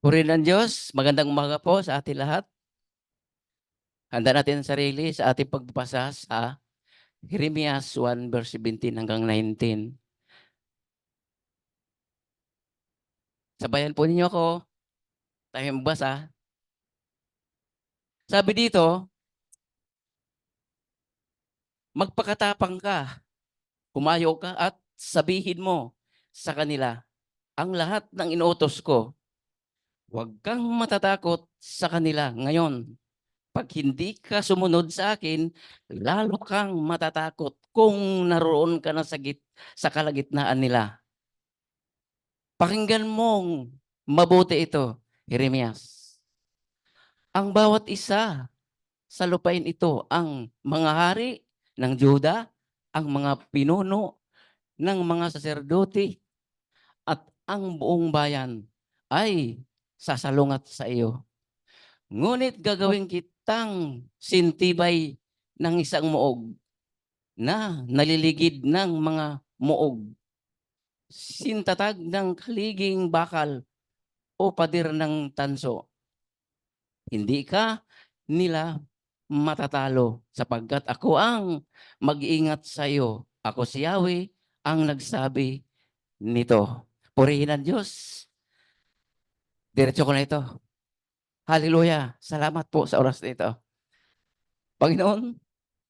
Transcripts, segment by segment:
Purihin ng Diyos, magandang umaga po sa ating lahat. Handa natin ang sarili sa ating pagbabasa sa Jeremias 1 verse 17 hanggang 19. Sabayan po ninyo ako, tayo magbasa. Sabi dito, magpakatapang ka, humayo ka at sabihin mo sa kanila ang lahat ng inuutos ko. Huwag kang matatakot sa kanila ngayon. Pag hindi ka sumunod sa akin, lalo kang matatakot kung naroon ka na sa kalagitnaan nila. Pakinggan mong mabuti ito, Jeremias. Ang bawat isa sa lupain ito, ang mga hari ng Juda, ang mga pinuno ng mga saserdote, at ang buong bayan ay sasalungat sa iyo. Ngunit gagawin kitang sintibay ng isang muog na naliligid ng mga muog, sintatag ng kaliging bakal o pader ng tanso. Hindi ka nila matatalo sapagkat ako ang mag-iingat sa iyo. Ako si Yahweh ang nagsabi nito. Purihin ang Diyos. Diretso ko na ito. Hallelujah. Salamat po sa oras na ito. Panginoon,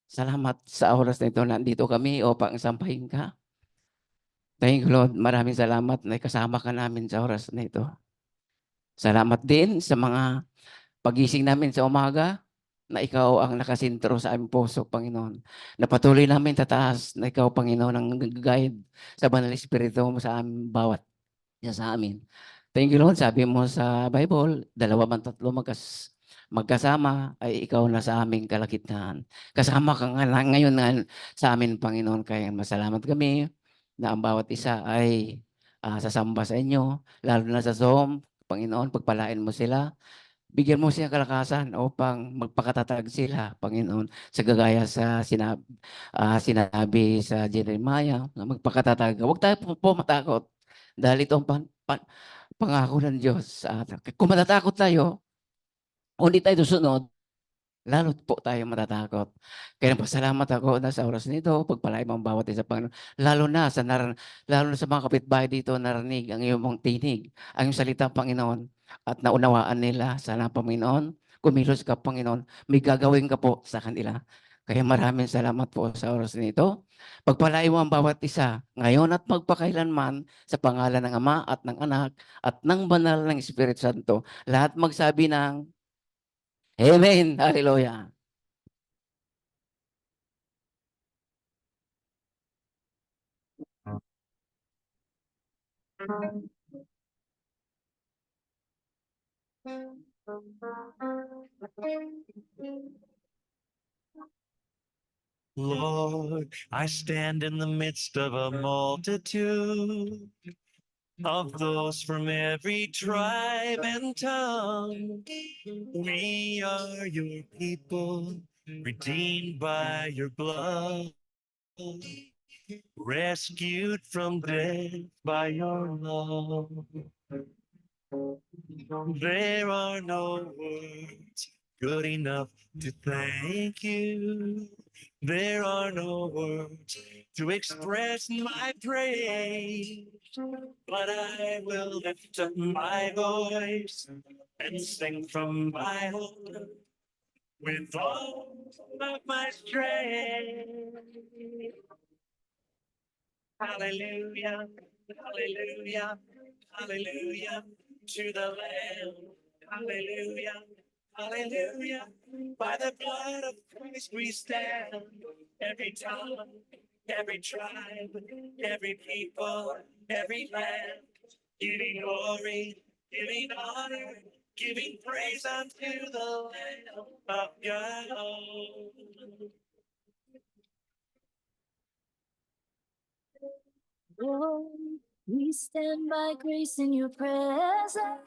salamat sa oras na ito. Nandito kami upang sampahin ka. Thank you, Lord. Maraming salamat na kasama ka namin sa oras na ito. Salamat din sa mga pagising namin sa umaga, na ikaw ang nakasintro sa aming puso, Panginoon. Na patuloy namin tataas na ikaw, Panginoon, ang guide sa Banal Espiritu mo sa aming bawat isa sa amin. Thank you, Lord. Sabi mo sa Bible, dalawa man tatlo magkasama ay ikaw na sa aming kalagitnaan. Kasama ka nga ngayon nga sa amin, Panginoon. Kaya masalamat kami na ang bawat isa ay sasamba sa inyo, lalo na sa Zoom. Panginoon, pagpalain mo sila. Bigyan mo siya kalakasan upang magpakatatag sila, Panginoon, sa gagaya sa sinabi sa Jeremiah, na magpakatatag. Huwag tayo po matakot dahil ito ang pangako ng Diyos sa atin. Kung matatakot tayo, o hindi tayo susunod, lalo po tayo matatakot. Kaya pasalamat ako na sa oras nito, pagpalain mo ang bawat isa, Panginoon. Lalo na sa mga kapitbahay dito, narinig ang iyong mong tinig, ang iyong salita, Panginoon, at naunawaan nila. Sana, Panginoon, kumilos ka, Panginoon, may gagawin ka po sa kanila. Kaya maraming salamat po sa oras nito. Pagpalain mo ang bawat isa, ngayon at magpakailanman, sa pangalan ng Ama at ng Anak at ng Banal ng Espiritu Santo. Lahat magsabi ng Amen. Hallelujah. Lord, I stand in the midst of a multitude of those from every tribe and tongue. We are your people, redeemed by your blood, rescued from death by your love. There are no words good enough to thank you. There are no words to express my praise, but I will lift up my voice and sing from my heart with all of my strength. Hallelujah, hallelujah, hallelujah to the Lamb. Hallelujah, hallelujah. By the blood of Christ we stand. Every tongue, every tribe, every people, every land, giving glory, giving honor, giving praise unto the Lamb of God. Lord, we stand by grace in your presence,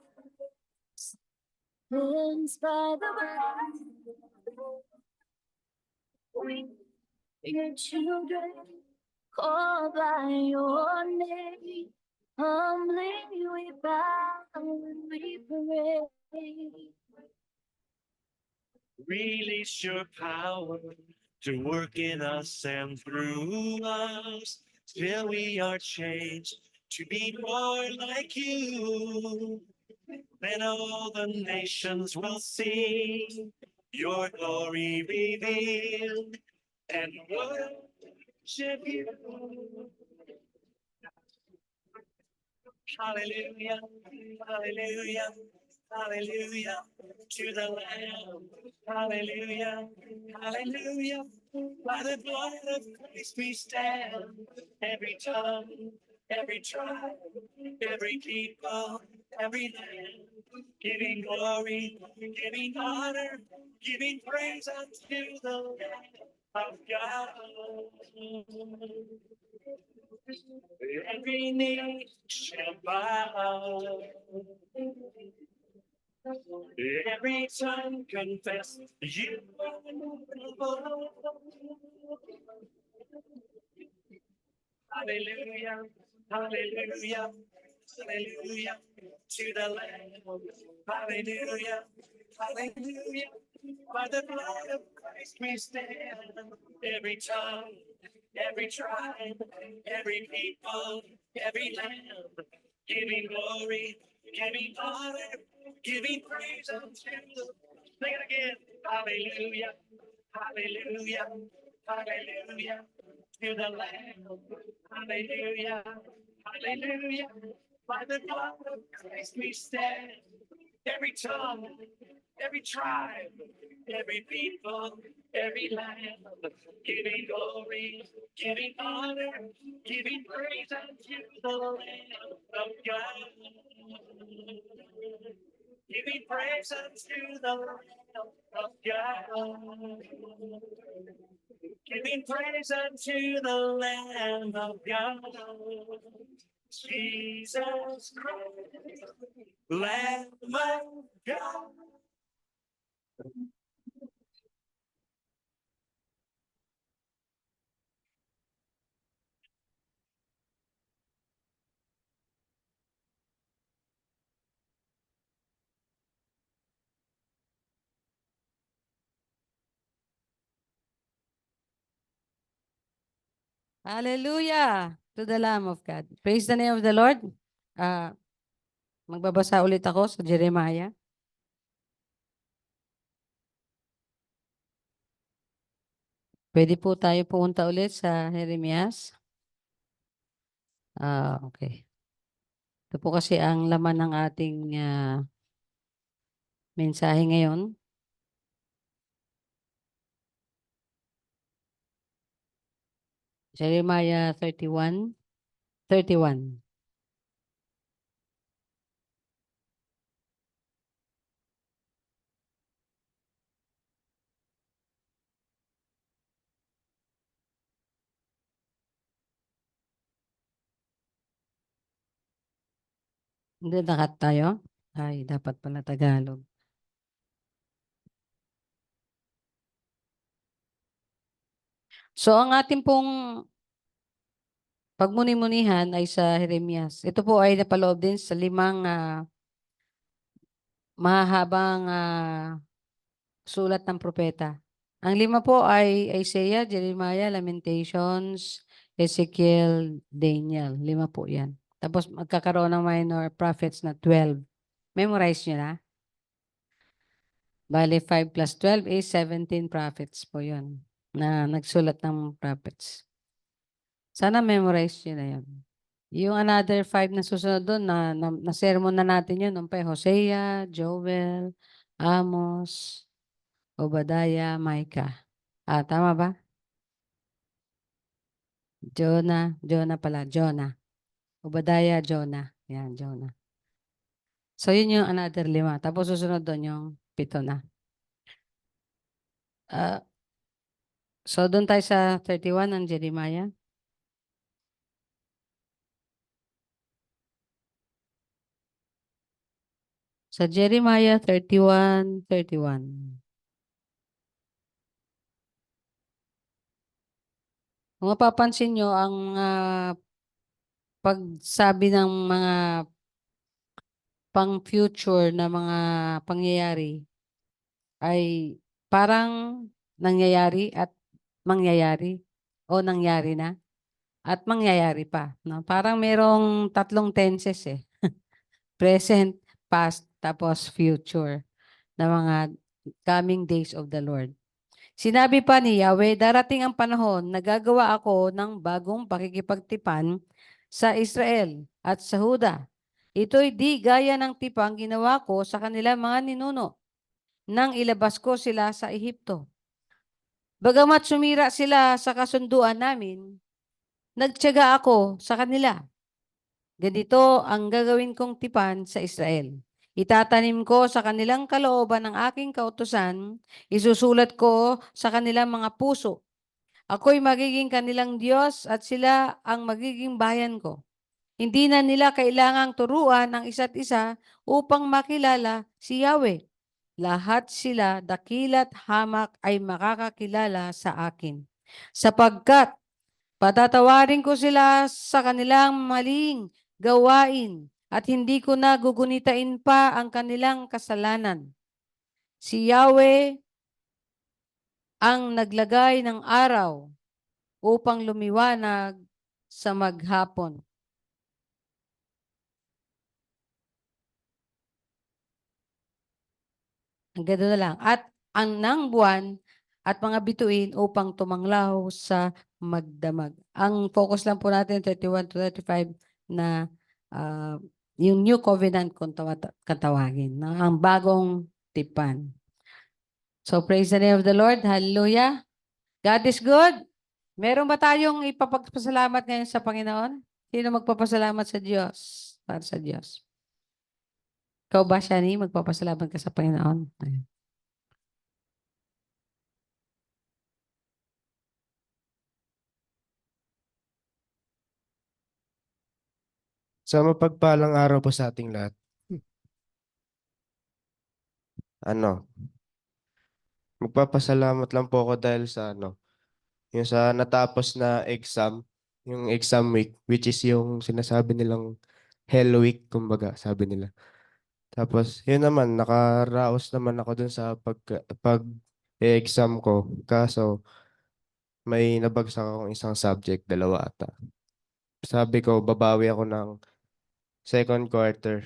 cleansed by the blood. We, your children, called by your name, humbly we bow and we pray. Release your power to work in us and through us till we are changed to be more like you. Then all the nations will see your glory revealed and worship you. Hallelujah, hallelujah, hallelujah to the Lamb. Hallelujah, hallelujah. By the blood of Christ we stand. Every tongue, every tribe, every people, every land, giving glory, giving honor, giving praise unto the Lamb of God. Every knee shall bow. Every tongue confess you are Lord. Hallelujah, hallelujah, hallelujah to the Lamb. Hallelujah, hallelujah. By the blood of Christ we stand. Every tongue, every tribe, every people, every land, giving glory, giving honor, giving praise unto the. Sing it again. Hallelujah, hallelujah, hallelujah to the Lamb. Hallelujah, hallelujah. By the blood of Christ we stand. Every tongue, every tribe, every people, every land, giving glory, giving honor, giving praise unto the Lamb of God. Giving praise unto the Lamb of God. Giving praise unto the Lamb of God. Jesus Christ, Lamb of God. Hallelujah to the Lamb of God. Praise the name of the Lord. Ah, magbabasa ulit ako sa Jeremiah. Pwede po tayo pumunta ulit sa Jeremias. Okay. Ito po kasi ang laman ng ating mensahe ngayon. Jeremiah 31. Hindi, nakat tayo. Ay, dapat pala Tagalog. So, ang ating pong pagmuni-munihan ay sa Jeremias. Ito po ay napaloob din sa 5 mahahabang sulat ng propeta. Ang 5 po ay Isaiah, Jeremiah, Lamentations, Ezekiel, Daniel. 5 po yan. Tapos magkakaroon ng minor prophets na 12. Memorize nyo na. Bale, 5 plus 12 is 17 prophets po yun na nagsulat ng prophets. Sana memorize nyo na yun. Yung another 5 na susunod doon, na sermon na natin yun. Nung pa Hosea, Joel, Amos, Obadiah, Micah. Tama ba? Jonah. Obadiah, Jonah. Yan, Jonah. So, yun yung another 5. Tapos susunod doon yung 7 na. So, doon tayo sa 31 ng Jeremiah. Sa Jeremiah 31:31. Kung mapapansin nyo, ang pagsabi ng mga pang-future na mga pangyayari ay parang nangyayari at mangyayari o nangyari na at mangyayari pa. No? Parang merong tatlong tenses eh. Present, past, tapos future na mga coming days of the Lord. Sinabi pa ni Yahweh, darating ang panahon na gagawa ako ng bagong pakikipagtipan sa Israel at sa Huda. Ito'y di gaya ng tipang ginawa ko sa kanilang mga ninuno nang ilabas ko sila sa Ehipto. Bagamat sumira sila sa kasunduan namin, nagtiyaga ako sa kanila. Ganito ang gagawin kong tipan sa Israel. Itatanim ko sa kanilang kalooban ng aking kautusan, isusulat ko sa kanilang mga puso. Ako'y magiging kanilang Diyos at sila ang magiging bayan ko. Hindi na nila kailangang turuan ang isa't isa upang makilala si Yahweh. Lahat sila, dakila't hamak, ay makakakilala sa akin. Sapagkat patatawarin ko sila sa kanilang maling gawain at hindi ko na gugunitain pa ang kanilang kasalanan. Si Yahweh ang naglagay ng araw upang lumiwanag sa maghapon. Ang ganda na lang. At ang ng buwan at mga bituin upang tumanglaw sa magdamag. Ang focus lang po natin 31 to 35 na yung New Covenant kung katawagin. No? Ang bagong tipan. So praise the name of the Lord. Hallelujah. God is good. Meron ba tayong ipapagpasalamat ngayon sa Panginoon? Sino magpapasalamat sa Diyos? Para sa Diyos. Ikaw ba, Shani, magpapasalamat ka sa Panginoon? Ayan. Sa mapagpalang araw po sa ating lahat. Magpapasalamat lang po ako dahil sa yung sa natapos na exam, yung exam week, which is yung sinasabi nilang Hell Week, kumbaga, sabi nila. Tapos, yun naman, nakaraos naman ako dun sa pag-exam ko. Kaso, may nabagsak akong isang subject, dalawa ata. Sabi ko, babawi ako ng second quarter,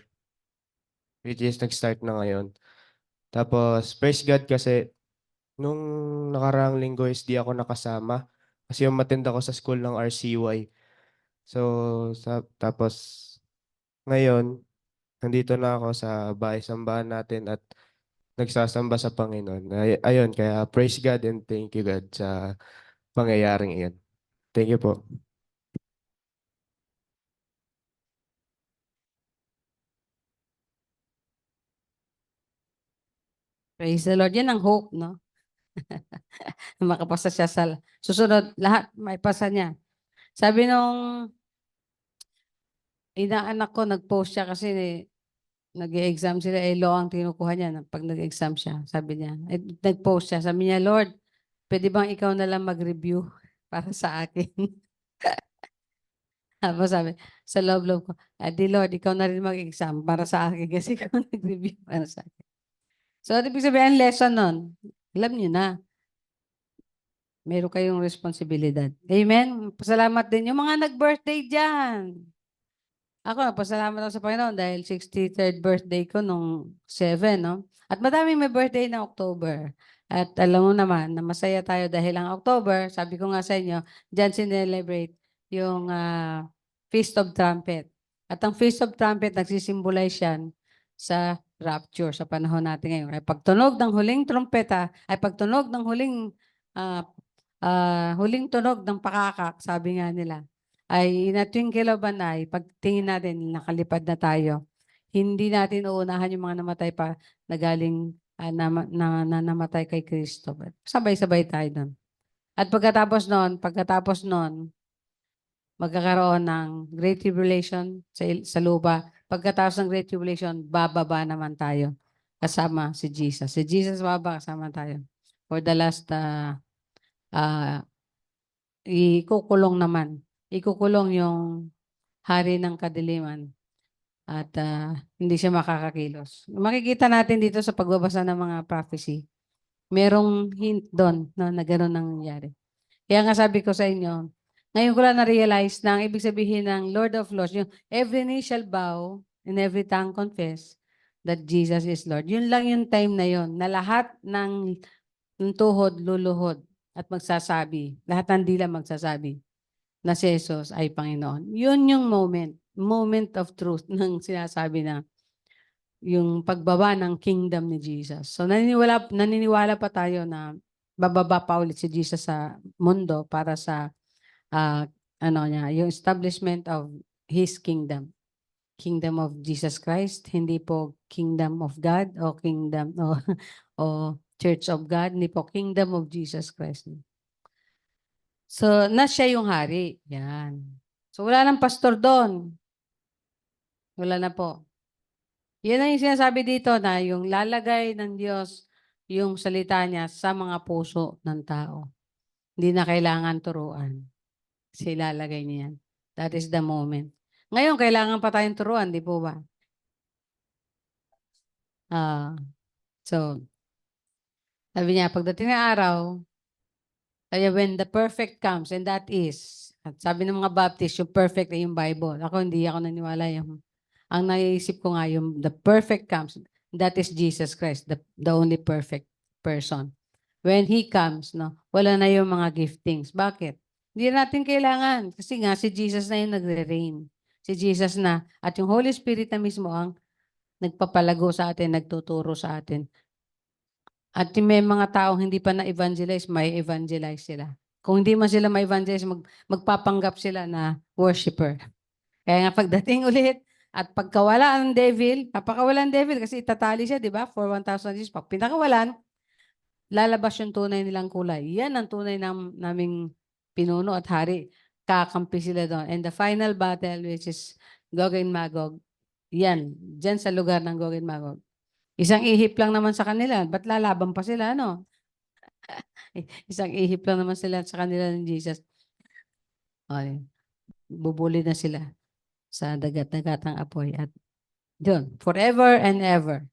which is nag-start na ngayon. Tapos, praise God kasi, nung nakaraang linggo is di ako nakasama. Kasi umattend ako sa school ng RCY. So, tapos, ngayon, nandito na ako sa bahay-sambahan natin at nagsasamba sa Panginoon. Ayun, kaya praise God and thank you God sa pangyayaring iyan. Thank you po. Praise the Lord. Yan ang hope, no? Makapasa siya sa susunod. Lahat, may pasa niya. Sabi nung inaanak ko, nag-post siya kasi nag-exam sila, law ang tinukuha niya pag nag-exam siya. Sabi niya, nag-post siya. Sabi niya, Lord, pwede bang ikaw na lang mag-review para sa akin? Tapos sabi, sa loob-loob ko, di Lord, ikaw na rin mag-exam para sa akin kasi ikaw nag-review para sa akin. So, ibig sabihin, lesson nun, alam niyo na, meron kayong responsibilidad. Amen? Pasalamat din yung mga nag-birthday dyan. Ako, pasalamat ako sa Panginoon dahil 63rd birthday ko nung 7, no? At madaming may birthday ng October. At alam mo naman na masaya tayo dahil ang October, sabi ko nga sa inyo, dyan sinelebrate yung Feast of Trumpet. At ang Feast of Trumpet, nagsisimbolize yan sa rapture sa panahon natin ngayon. Ay pagtunog ng huling trumpeta, ay pagtunog ng huling tunog ng pakakak, sabi nga nila, ay in a twinkle of an eye, pagtingin natin, nakalipad na tayo. Hindi natin uunahan yung mga namatay pa na galing namatay kay Kristo. Sabay-sabay tayo doon. At pagkatapos noon, magkakaroon ng Great Tribulation sa lupa. Pagkatapos ng Great Tribulation, bababa naman tayo kasama si Jesus. Si Jesus bababa kasama tayo. For the last, ikukulong naman. Ikukulong yung hari ng kadiliman at hindi siya makakakilos. Makikita natin dito sa pagbabasa ng mga prophecy Merong hint doon na gano'n ang nangyari. Kaya nga sabi ko sa inyo, ngayon ko lang na-realize na ang ibig sabihin ng Lord of Lords, yung every knee shall bow and every tongue confess that Jesus is Lord. Yun lang yung time na yun, na lahat ng tuhod, luluhod at magsasabi, lahat ng dila magsasabi na si Jesus ay Panginoon. Yun yung moment of truth ng sinasabi na yung pagbaba ng kingdom ni Jesus. So naniniwala pa tayo na bababa pa ulit si Jesus sa mundo para sa ano niya, yung establishment of his kingdom. Kingdom of Jesus Christ, hindi po kingdom of God o kingdom o Church of God, hindi po kingdom of Jesus Christ. So, na siya yung hari. Yan. So, wala nang pastor doon. Wala na po. Yan ang yung sinasabi dito na yung lalagay ng Diyos yung salita niya sa mga puso ng tao. Hindi na kailangan turuan. Kasi ilalagay niya yan. That is the moment. Ngayon, kailangan pa tayong turuan, di po ba? So, sabi niya, pagdating ng araw, kaya when the perfect comes, and that is, at sabi ng mga Baptist, yung perfect ay yung Bible. Ako, hindi ako naniwala yung, ang naiisip ko nga, yung the perfect comes, that is Jesus Christ, the only perfect person. When He comes, no, wala na yung mga giftings. Bakit? Hindi natin kailangan. Kasi nga, si Jesus na yung nagre-reign. Si Jesus na, at yung Holy Spirit na mismo ang nagpapalago sa atin, nagtuturo sa atin. At may mga taong hindi pa na-evangelize, may evangelize sila. Kung hindi man sila ma-evangelize, magpapanggap sila na worshiper. Kaya nga pagdating ulit, at pagkawala ng devil, papakawalan ng devil kasi itatali siya, di ba? For 1,000 years. Pag pinakawalan, lalabas yung tunay nilang kulay. Yan ang tunay naming pinuno at hari. Kakampi sila doon. And the final battle, which is Gog and Magog, yan, dyan sa lugar ng Gog and Magog. Isang ihip lang naman sa kanila. Ba't lalaban pa sila, no? Isang ihip lang naman sila sa kanila ng Jesus. Okay. Bubuli na sila sa dagat-dagatang apoy. At yun, forever and ever.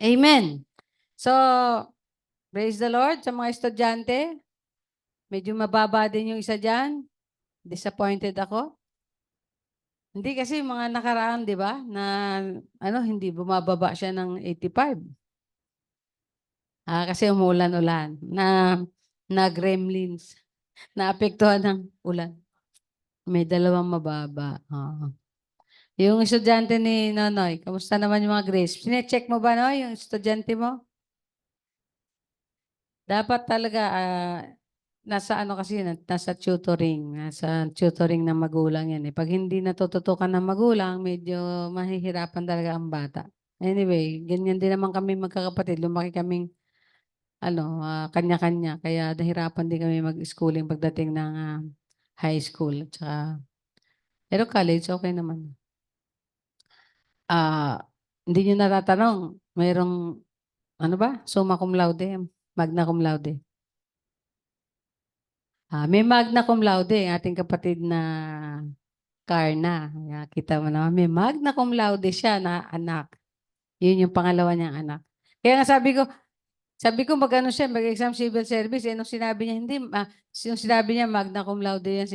Amen. So, praise the Lord sa mga estudyante. Medyo mababa din yung isa dyan. Disappointed ako. Hindi kasi mga nakaraan, di ba, na hindi bumababa siya ng 85. Kasi umulan-ulan. Na gremlins. Naapektuhan ng ulan. May dalawang mababa. Yung estudyante ni Nonoy, kamusta naman yung mga grades? Sine-check mo ba, no, yung estudyante mo? Dapat talaga, nasa kasi, nasa tutoring ng magulang yan. Pag hindi natututukan ng magulang, medyo mahihirapan talaga ang bata. Anyway, ganyan din naman kami magkakapatid. Lumaki kaming kanya-kanya. Kaya nahirapan din kami mag-schooling pagdating ng high school. Pero college, okay naman. Hindi nyo natatanong, mayroong, summa cum laude, magna cum laude. May magna cum laude, ating kapatid na Karna. Kita mo naman, may magna cum laude siya na anak. Yun yung pangalawa niyang anak. Kaya nga sabi ko mag-ano siya, mag-exam civil service. Nung sinabi niya, hindi, yung sinabi niya magna cum laude yan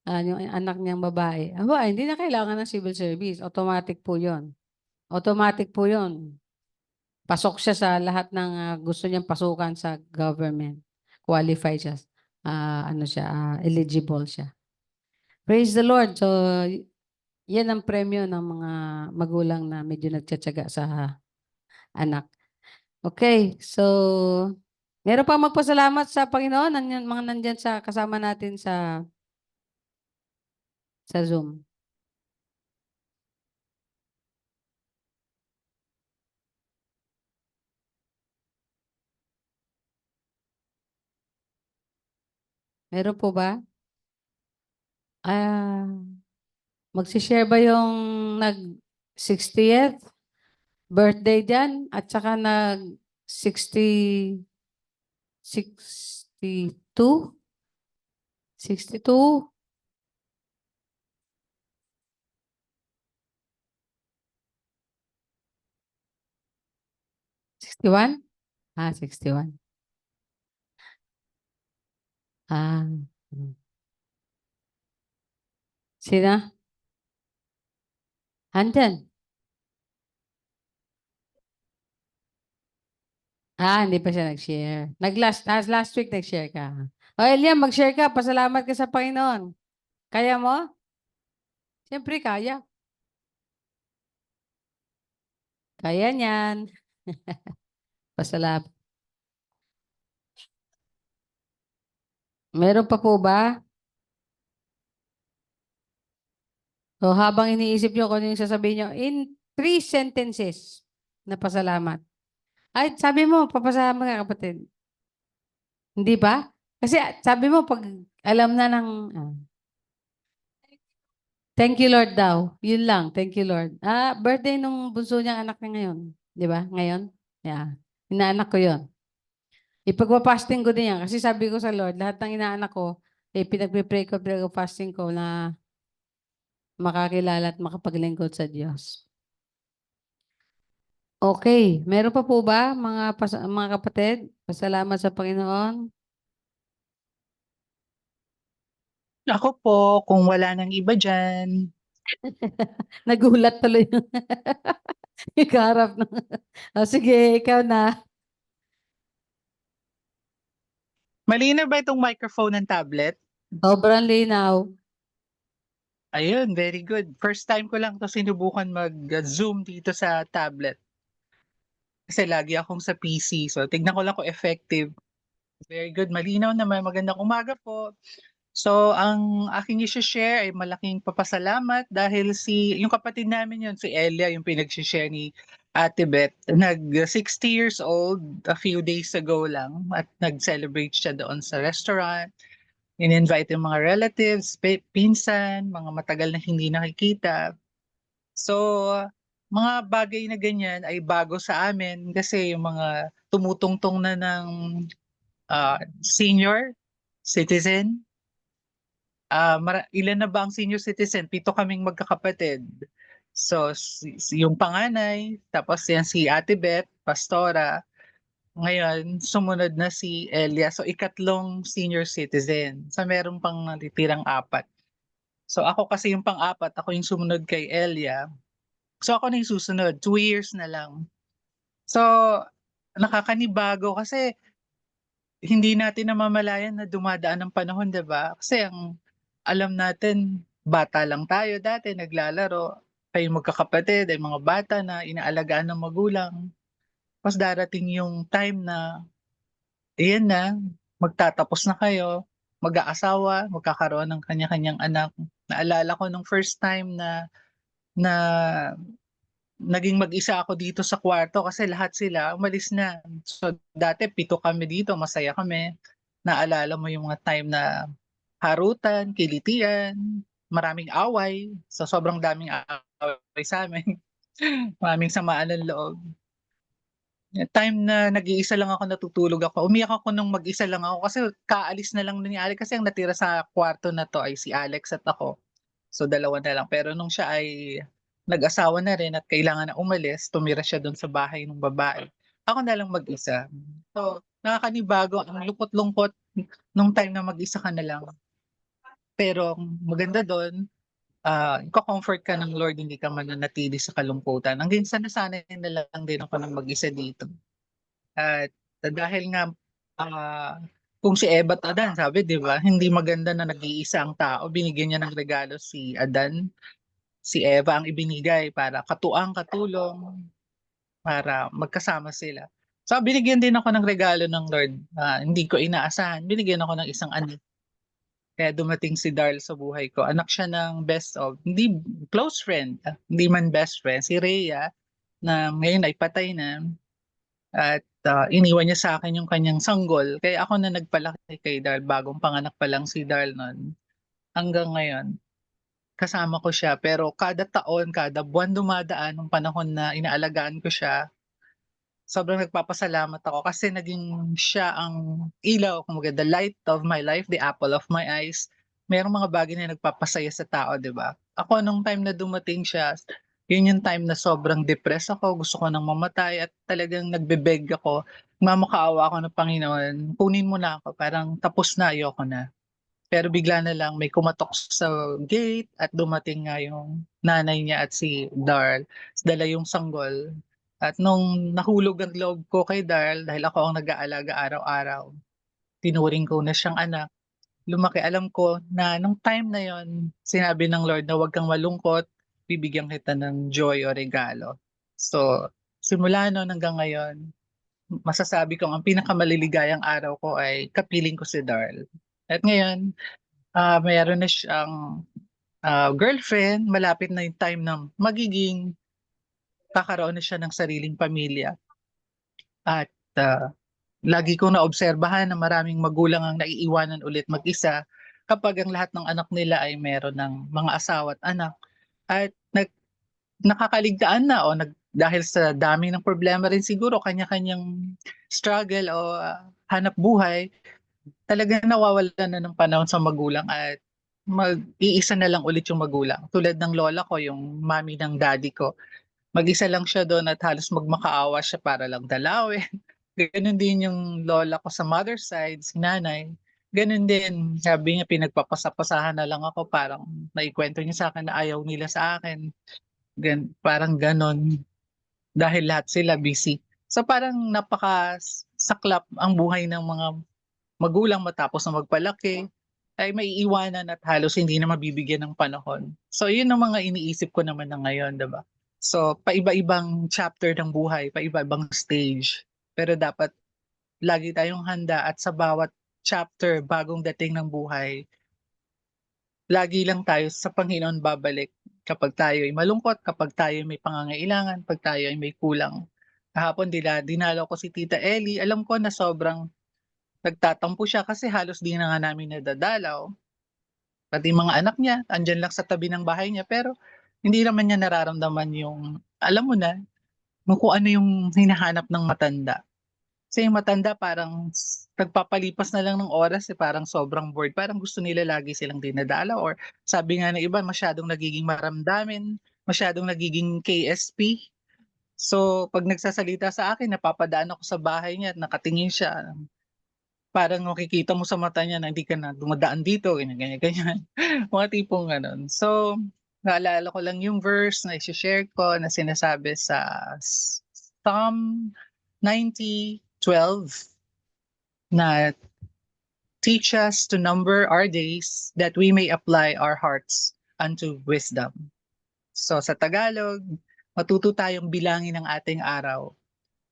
yung anak niyang babae. Hindi na kailangan ng civil service. Automatic po yun. Automatic po yun. Pasok siya sa lahat ng gusto niyang pasukan sa government. Qualified siya. Eligible siya. Praise the Lord. So, yan ang premyo ng mga magulang na medyo nagtsatsaga sa anak. Okay, so meron pa magpasalamat sa Panginoon, mga nandyan sa kasama natin sa Zoom. Meron po ba? Magsishare ba yung nag-60th birthday dyan at saka nag-62? 62? 61? 61. Ah. mm. Sino? Andyan. Hindi pa siya nag-share. Last week nag-share ka. O, Eliam, mag-share ka. Pasalamat ka sa Panginoon. Kaya mo? Siyempre, kaya. Kaya niyan. Pasalamat. Meron pa po ba? So, habang iniisip nyo kung ano yung sasabihin nyo, in 3 sentences na pasalamat. Ay, sabi mo, papasalamat ka, kapatid. Hindi ba? Kasi sabi mo, pag alam na ng... thank you, Lord daw. Yun lang, thank you, Lord. Birthday nung bunso niyang anak niya ngayon. Di ba? Ngayon? Yeah. Inaanak ko yun. Ipagpa-fasting ko din yan. Kasi sabi ko sa Lord, lahat ng inaanak ko, pinagpipray ko, pinag-fasting ko na makakilala at makapaglingkod sa Diyos. Okay. Meron pa po ba mga kapatid? Pasalamat sa Panginoon. Ako po, kung wala nang iba dyan, Nagulat tuloy yung yung kaharap ng... sige, ikaw na. malinaw ba itong microphone ng tablet? Sobrang linaw. Ayun, very good. First time ko lang to sinubukan mag-zoom dito sa tablet. Kasi lagi akong sa PC. So, tignan ko lang kung effective. Very good. Malinaw naman. Magandang umaga po. So, ang aking i-share ay malaking papasalamat dahil yung kapatid namin yun, si Elia, yung pinag-share ni Ate Beth, 60 years old a few days ago lang at nag-celebrate siya doon sa restaurant. In-invite yung mga relatives, pinsan, mga matagal na hindi nakikita. So, mga bagay na ganyan ay bago sa amin kasi yung mga tumutungtong na ng senior citizen. Ilan na ba ang senior citizen? 7 kaming magkakapatid. So, yung panganay, tapos yan si Ate Beth, Pastora. Ngayon, sumunod na si Elia. So, ikatlong senior citizen. So, meron pang natitirang 4. So, ako kasi yung pang-4, ako yung sumunod kay Elia. So, ako na yung susunod. 2 years na lang. So, nakakanibago kasi hindi natin namamalayan na dumadaan ng panahon, 'di ba? Kasi ang alam natin, bata lang tayo dati, naglalaro. Kayong magkakapatid ay mga bata na inaalagaan ng magulang. Tapos darating yung time na, ayan na, magtatapos na kayo, mag-aasawa, magkakaroon ng kanya-kanyang anak. Naalala ko nung first time na naging mag-isa ako dito sa kwarto kasi lahat sila umalis na. So dati 7 kami dito, masaya kami. Naalala mo yung mga time na harutan, kilitian, maraming away. So sobrang daming away sa amin. Maraming samaan ng loob. Time na nag-iisa lang ako, natutulog ako. Umiyak ako nung mag-isa lang ako kasi kaalis na lang ni Alex kasi ang natira sa kwarto na to ay si Alex at ako. So dalawa na lang. Pero nung siya ay nag-asawa na rin at kailangan na umalis, tumira siya doon sa bahay ng babae. Ako na lang mag-isa. So nakakanibago, ang lungkot-lungkot nung time na mag-isa ka na lang. Pero ang maganda doon, iko-comfort ka ng Lord, hindi ka mananatili sa kalungkutan. Hanggang nasanay na lang din ako ng mag-isa dito. At dahil nga, kung si Eva at Adan, sabi, di ba, hindi maganda na nag-iisa ang tao. Binigyan niya ng regalo si Adan. Si Eva ang ibinigay para katuang, katulong, para magkasama sila. So, binigyan din ako ng regalo ng Lord. Hindi ko inaasahan. Binigyan ako ng isang anak. Kaya dumating si Darl sa buhay ko. Anak siya ng best of, hindi close friend, hindi man best friend, si Rhea, na ngayon ay patay na. At iniwan niya sa akin yung kanyang sanggol. Kaya ako na nagpalaki kay Darl. Bagong panganak pa lang si Darl noon. Hanggang ngayon, kasama ko siya. Pero kada taon, kada buwan dumadaan, ng panahon na inaalagaan ko siya, sobrang nagpapasalamat ako kasi naging siya ang ilaw, kumbaga the light of my life, the apple of my eyes. Merong mga bagay na nagpapasaya sa tao, di ba? Ako nung time na dumating siya, Yun yung time na sobrang depressed ako, gusto ko nang mamatay at talagang nagbe-beg ako, nagmamakaawa ako ng Panginoon, kunin mo na ako, parang tapos na, ayoko na. Pero bigla na lang may kumatok sa gate at dumating nga yung nanay niya at si Darl. Dala yung sanggol. At nung nahulog ang loob ko kay Darl, dahil ako ang nag-aalaga araw-araw, tinuring ko na siyang anak. Lumaki, alam ko na nung time na yon sinabi ng Lord na huwag kang malungkot, bibigyan kita ng joy o regalo. So, simula noon hanggang ngayon, masasabi kong ang pinakamaliligayang araw ko ay kapiling ko si Darl. At ngayon, mayroon na siyang girlfriend, malapit na yung time na magiging kakaroon na siya ng sariling pamilya. At lagi kong naobserbahan na maraming magulang ang naiiwanan ulit mag-isa kapag ang lahat ng anak nila ay meron ng mga asawa at anak. At nakakaligtaan na o dahil sa dami ng problema rin siguro, kanya-kanyang struggle o hanap buhay, talagang nawawalan na ng panahon sa magulang at mag-iisa na lang ulit yung magulang. Tulad ng lola ko, yung mami ng daddy ko. Mag-isa lang siya doon at halos magmakaawa siya para lang dalawin. Ganun din yung lola ko sa mother side, si nanay. Ganun din, sabi niya pinagpapasapasahan na lang ako, parang naikwento niya sa akin na ayaw nila sa akin. Parang ganon, dahil lahat sila busy. So parang napaka-saklap ang buhay ng mga magulang matapos na magpalaki, ay maiiwanan at halos hindi na mabibigyan ng panahon. So yun ang mga iniisip ko naman na ngayon, 'di ba? So paiba-ibang chapter ng buhay, paiba-ibang stage. Pero dapat lagi tayong handa at sa bawat chapter, bagong dating ng buhay, lagi lang tayo sa Panginoon babalik kapag tayo ay malungkot, kapag tayo ay may pangangailangan, pag tayo ay may kulang. Kahapon dinalaw ko si Tita Ellie, alam ko na sobrang nagtatampo siya kasi halos di na nga namin nadadalaw. Pati mga anak niya, andiyan lang sa tabi ng bahay niya, pero hindi naman niya nararamdaman yung, alam mo na, kung ano yung hinahanap ng matanda. Kasi yung matanda parang nagpapalipas na lang ng oras, parang sobrang bored. Parang gusto nila lagi silang dinadala or sabi nga ng iba, masyadong nagiging maramdamin, masyadong nagiging KSP. So, pag nagsasalita sa akin, napapadaan ako sa bahay niya at nakatingin siya. Parang makikita mo sa mata niya na hindi ka na dumadaan dito, ganyan, ganyan, ganyan. Mga tipong gano'n. So, naalala ko lang yung verse na i-share ko na sinasabi sa Psalm 90:12 na teach us to number our days that we may apply our hearts unto wisdom. So sa Tagalog, matuto tayong bilangin ang ating araw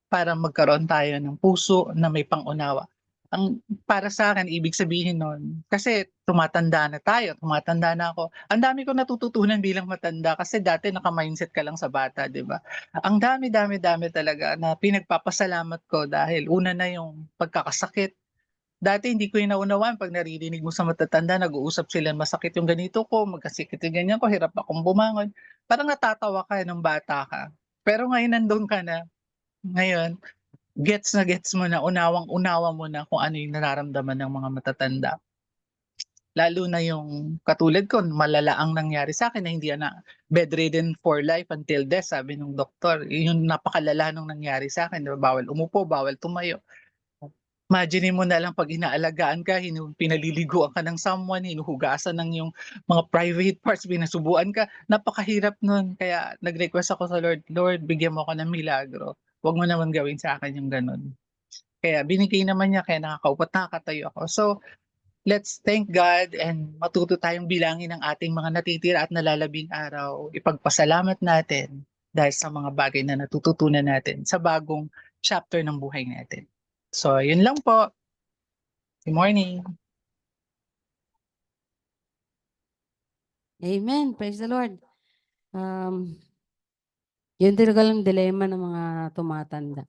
para magkaroon tayo ng puso na may pangunawa. Ang para sa akin, ibig sabihin nun, kasi tumatanda na tayo, tumatanda na ako. Ang dami ko natututunan bilang matanda kasi dati naka-mindset ka lang sa bata, di ba? Ang dami talaga na pinagpapasalamat ko dahil una na yung pagkakasakit. Dati hindi ko yung naunawaan pag naririnig mo sa matatanda, nag-uusap sila, masakit yung ganito ko, magkasikit yung ganyan ko, hirap akong bumangon. Parang natatawa ka nung bata ka. Pero ngayon nandun ka na, ngayon, gets na gets mo na, unawang-unawa mo na kung ano yung nararamdaman ng mga matatanda. Lalo na yung katulad ko, malala ang nangyari sa akin na hindi na bedridden for life until death, sabi ng doktor. Yun yung napakalala nung nangyari sa akin. Diba? Bawal umupo, bawal tumayo. Imagine mo na lang pag inaalagaan ka, pinaliliguan ka ng someone, hinuhugasan ng yung mga private parts, pinasubuan ka. Napakahirap nun. Kaya nag-request ako sa Lord, Lord, bigyan mo ako ng milagro. Huwag mo naman gawin sa akin yung ganun. Kaya binigay naman niya, kaya nakakaupat, nakakatayo ako. So, let's thank God and matuto tayong bilangin ang ating mga natitira at nalalabing araw. Ipagpasalamat natin dahil sa mga bagay na natututunan natin sa bagong chapter ng buhay natin. So, yun lang po. Good morning. Amen. Praise the Lord. Yun talaga lang dilema ng mga tumatanda.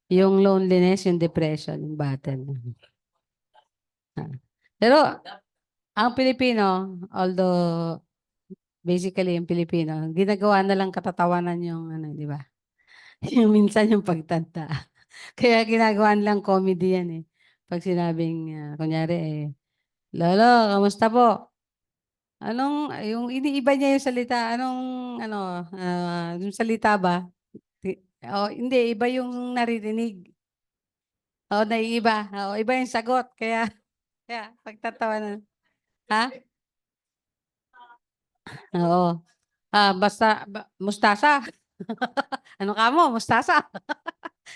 Yung loneliness, yung depression, yung battle. Pero, ang Pilipino, although basically yung Pilipino, ginagawa na lang katatawanan yung ano, di ba? Yung minsan yung pagtanda. Kaya ginagawa lang comedy yan eh. Pag sinabing, kunyari Lolo, kamusta po? yung iniiba niya yung salita, yung salita ba? Hindi, iba yung naririnig. Naiiba. Iba yung sagot. Kaya pagtatawanan. Ha? Oo. Mustasa. Ano ka mo? Mustasa.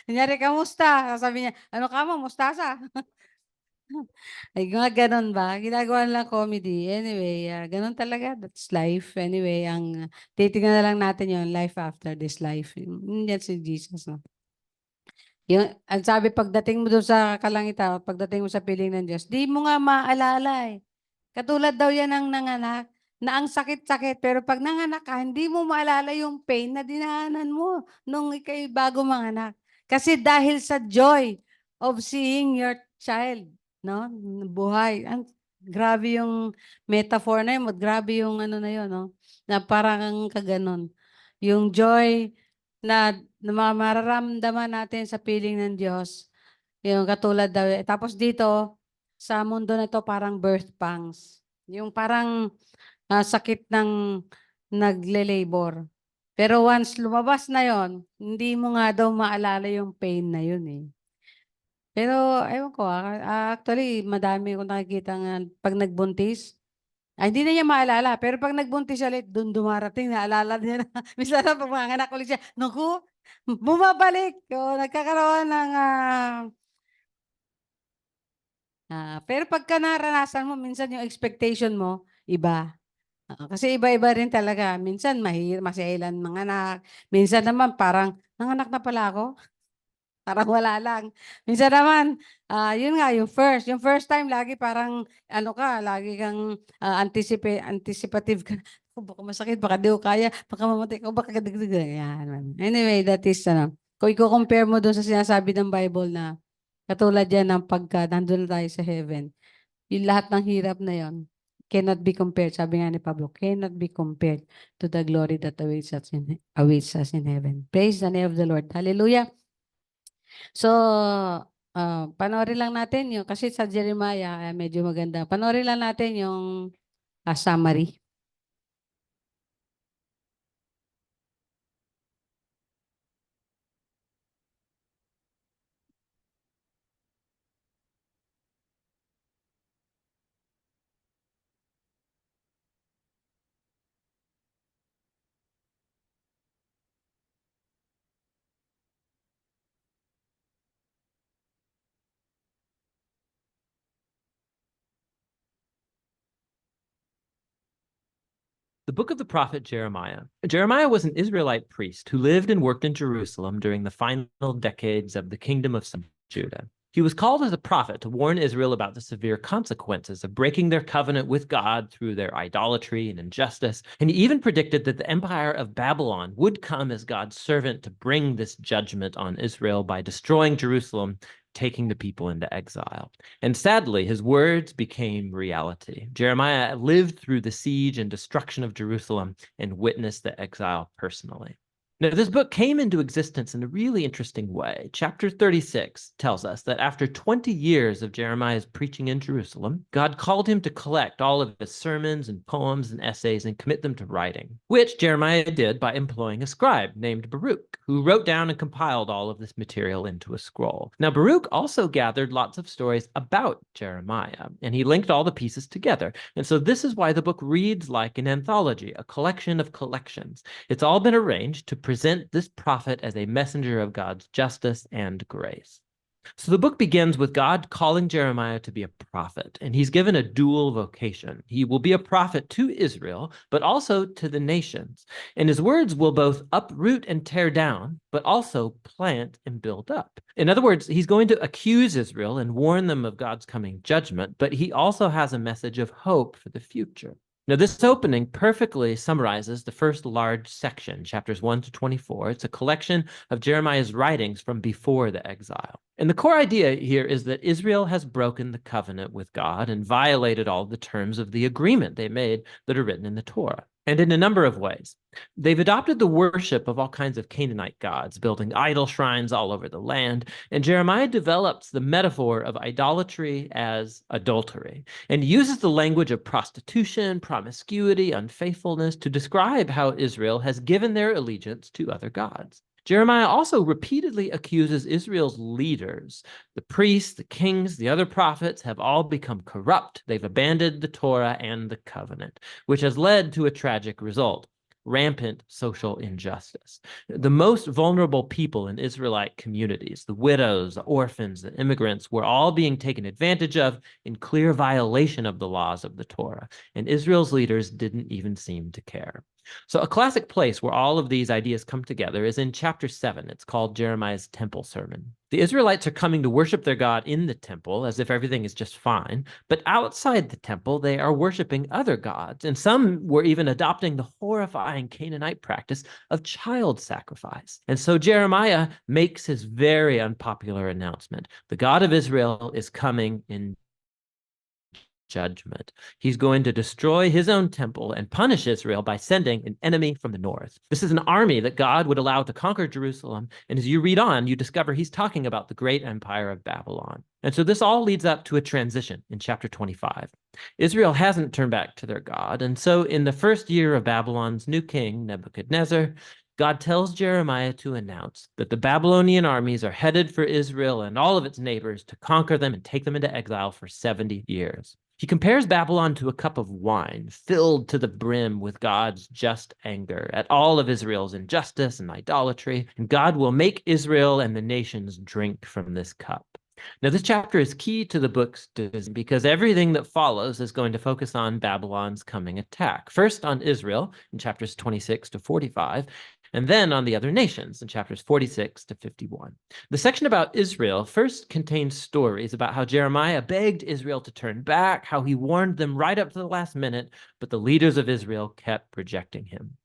Kunyari, kamusta? Sabi niya, ano ka mo? Mustasa. Ay, mga ganun ba? Ginagawa lang comedy. Anyway, ganun talaga. That's life. Anyway, titignan na lang natin yung life after this life. Yan si Jesus, no? Ang sabi, pagdating mo doon sa kalangitan, pagdating mo sa piling ng Diyos, di mo nga maalala eh. Katulad daw yan ng nanganak, na ang sakit-sakit, pero pag nanganak ka, hindi mo maalala yung pain na dinaanan mo nung ikay bago manganak. Kasi dahil sa joy of seeing your child, no? Buhay. Grabe yung metaphor na yun, grabe yung ano na yun, no? Na parang kaganon. Yung joy na mararamdaman natin sa piling ng Diyos. Yung katulad daw. Tapos dito, sa mundo na ito, parang birth pangs. Yung parang sakit ng nagle-labor. Pero once lumabas na yon, hindi mo nga daw maalala yung pain na yun eh. Pero, ewan ko, actually, madami akong nakikita nga pag nagbuntis, hindi na niya maalala. Pero pag nagbuntis ulit, doon dumarating, naalala niya na. Minsan na pag manganak ulit siya, naku, bumabalik. O, nagkakaroon ng... pero pagka naranasan mo, minsan yung expectation mo, iba. Kasi iba-iba rin talaga. Minsan masailan manganak. Minsan naman parang, nanganak na pala ako. Parang wala lang. Minsan naman, yun nga, yung first. Yung first time, lagi parang, lagi kang anticipative ka. Baka masakit, baka di ko kaya, baka mamatay ko, baka kadigdig. Yan. Anyway, that is, kung i-compare mo dun sa sinasabi ng Bible na, katulad yan ng pagka nandun na tayo sa heaven, yung lahat ng hirap na yon cannot be compared. Sabi nga ni Pablo, cannot be compared to the glory that awaits us in heaven. Praise the name of the Lord. Hallelujah. So, panoorin lang natin yung, kasi sa Jeremiah, medyo maganda. Panoorin lang natin yung summary. The book of the prophet Jeremiah. Jeremiah was an Israelite priest who lived and worked in Jerusalem during the final decades of the kingdom of Judah. He was called as a prophet to warn Israel about the severe consequences of breaking their covenant with God through their idolatry and injustice. And he even predicted that the empire of Babylon would come as God's servant to bring this judgment on Israel by destroying Jerusalem, taking the people into exile. And sadly, his words became reality. Jeremiah lived through the siege and destruction of Jerusalem and witnessed the exile personally. Now, this book came into existence in a really interesting way. Chapter 36 tells us that after 20 years of Jeremiah's preaching in Jerusalem, God called him to collect all of his sermons and poems and essays and commit them to writing, which Jeremiah did by employing a scribe named Baruch, who wrote down and compiled all of this material into a scroll. Now, Baruch also gathered lots of stories about Jeremiah, and he linked all the pieces together. And so this is why the book reads like an anthology, a collection of collections. It's all been arranged to present this prophet as a messenger of God's justice and grace. So the book begins with God calling Jeremiah to be a prophet, and he's given a dual vocation. He will be a prophet to Israel, but also to the nations. And his words will both uproot and tear down, but also plant and build up. In other words, he's going to accuse Israel and warn them of God's coming judgment, but he also has a message of hope for the future. Now, this opening perfectly summarizes the first large section, chapters 1 to 24. It's a collection of Jeremiah's writings from before the exile. And the core idea here is that Israel has broken the covenant with God and violated all the terms of the agreement they made that are written in the Torah. and in a number of ways. They've adopted the worship of all kinds of Canaanite gods, building idol shrines all over the land. And Jeremiah develops the metaphor of idolatry as adultery and uses the language of prostitution, promiscuity, unfaithfulness to describe how Israel has given their allegiance to other gods. Jeremiah also repeatedly accuses Israel's leaders. The priests, the kings, the other prophets have all become corrupt. They've abandoned the Torah and the covenant, which has led to a tragic result: rampant social injustice. The most vulnerable people in Israelite communities, the widows, the orphans, the immigrants, were all being taken advantage of in clear violation of the laws of the Torah, and Israel's leaders didn't even seem to care. So a classic place where all of these ideas come together is in chapter 7. It's called Jeremiah's Temple Sermon. The Israelites are coming to worship their God in the temple as if everything is just fine, but outside the temple, they are worshiping other gods, and some were even adopting the horrifying Canaanite practice of child sacrifice. And so Jeremiah makes his very unpopular announcement: the God of Israel is coming in judgment. He's going to destroy his own temple and punish Israel by sending an enemy from the north. This is an army that God would allow to conquer Jerusalem. And as you read on, you discover he's talking about the great empire of Babylon. And so this all leads up to a transition in chapter 25. Israel hasn't turned back to their God. And so in the first year of Babylon's new king, Nebuchadnezzar, God tells Jeremiah to announce that the Babylonian armies are headed for Israel and all of its neighbors to conquer them and take them into exile for 70 years. He compares Babylon to a cup of wine filled to the brim with God's just anger at all of Israel's injustice and idolatry, and God will make Israel and the nations drink from this cup. Now, this chapter is key to the book's because everything that follows is going to focus on Babylon's coming attack. First on Israel in chapters 26 to 45, and then on the other nations in chapters 46 to 51. The section about Israel first contains stories about how Jeremiah begged Israel to turn back, how he warned them right up to the last minute, but the leaders of Israel kept rejecting him.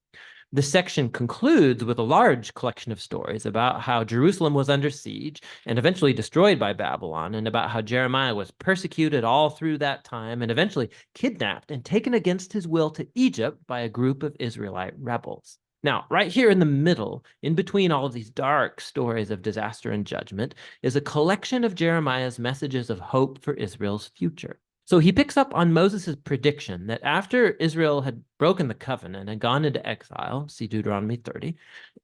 This section concludes with a large collection of stories about how Jerusalem was under siege and eventually destroyed by Babylon, and about how Jeremiah was persecuted all through that time and eventually kidnapped and taken against his will to Egypt by a group of Israelite rebels. Now, right here in the middle, in between all of these dark stories of disaster and judgment, is a collection of Jeremiah's messages of hope for Israel's future. So he picks up on Moses' prediction that after Israel had broken the covenant and gone into exile, see Deuteronomy 30,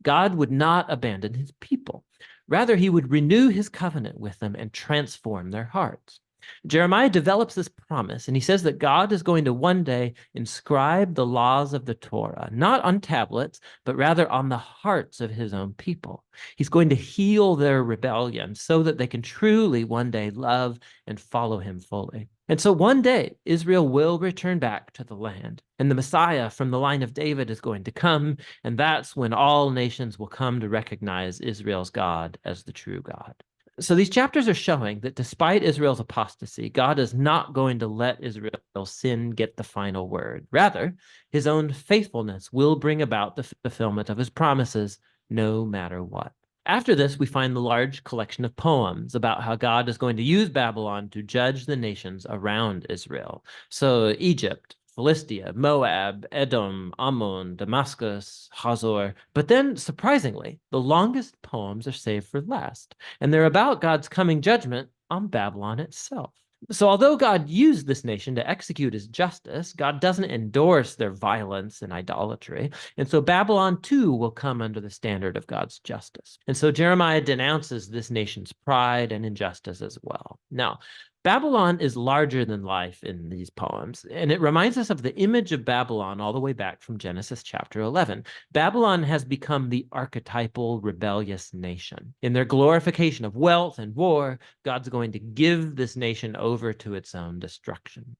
God would not abandon his people. Rather, he would renew his covenant with them and transform their hearts. Jeremiah develops this promise, and he says that God is going to one day inscribe the laws of the Torah, not on tablets, but rather on the hearts of his own people. He's going to heal their rebellion so that they can truly one day love and follow him fully. And so one day, Israel will return back to the land, and the Messiah from the line of David is going to come, and that's when all nations will come to recognize Israel's God as the true God. So these chapters are showing that despite Israel's apostasy, God is not going to let Israel's sin get the final word. Rather, his own faithfulness will bring about the fulfillment of his promises, no matter what. After this, we find the large collection of poems about how God is going to use Babylon to judge the nations around Israel. So Egypt, Philistia, Moab, Edom, Ammon, Damascus, Hazor. But then, surprisingly, the longest poems are saved for last, and they're about God's coming judgment on Babylon itself. So although God used this nation to execute his justice, God doesn't endorse their violence and idolatry. And so Babylon too will come under the standard of God's justice. And so Jeremiah denounces this nation's pride and injustice as well. Now, Babylon is larger than life in these poems, and it reminds us of the image of Babylon all the way back from Genesis chapter 11. Babylon has become the archetypal rebellious nation. In their glorification of wealth and war, God's going to give this nation over to its own destruction.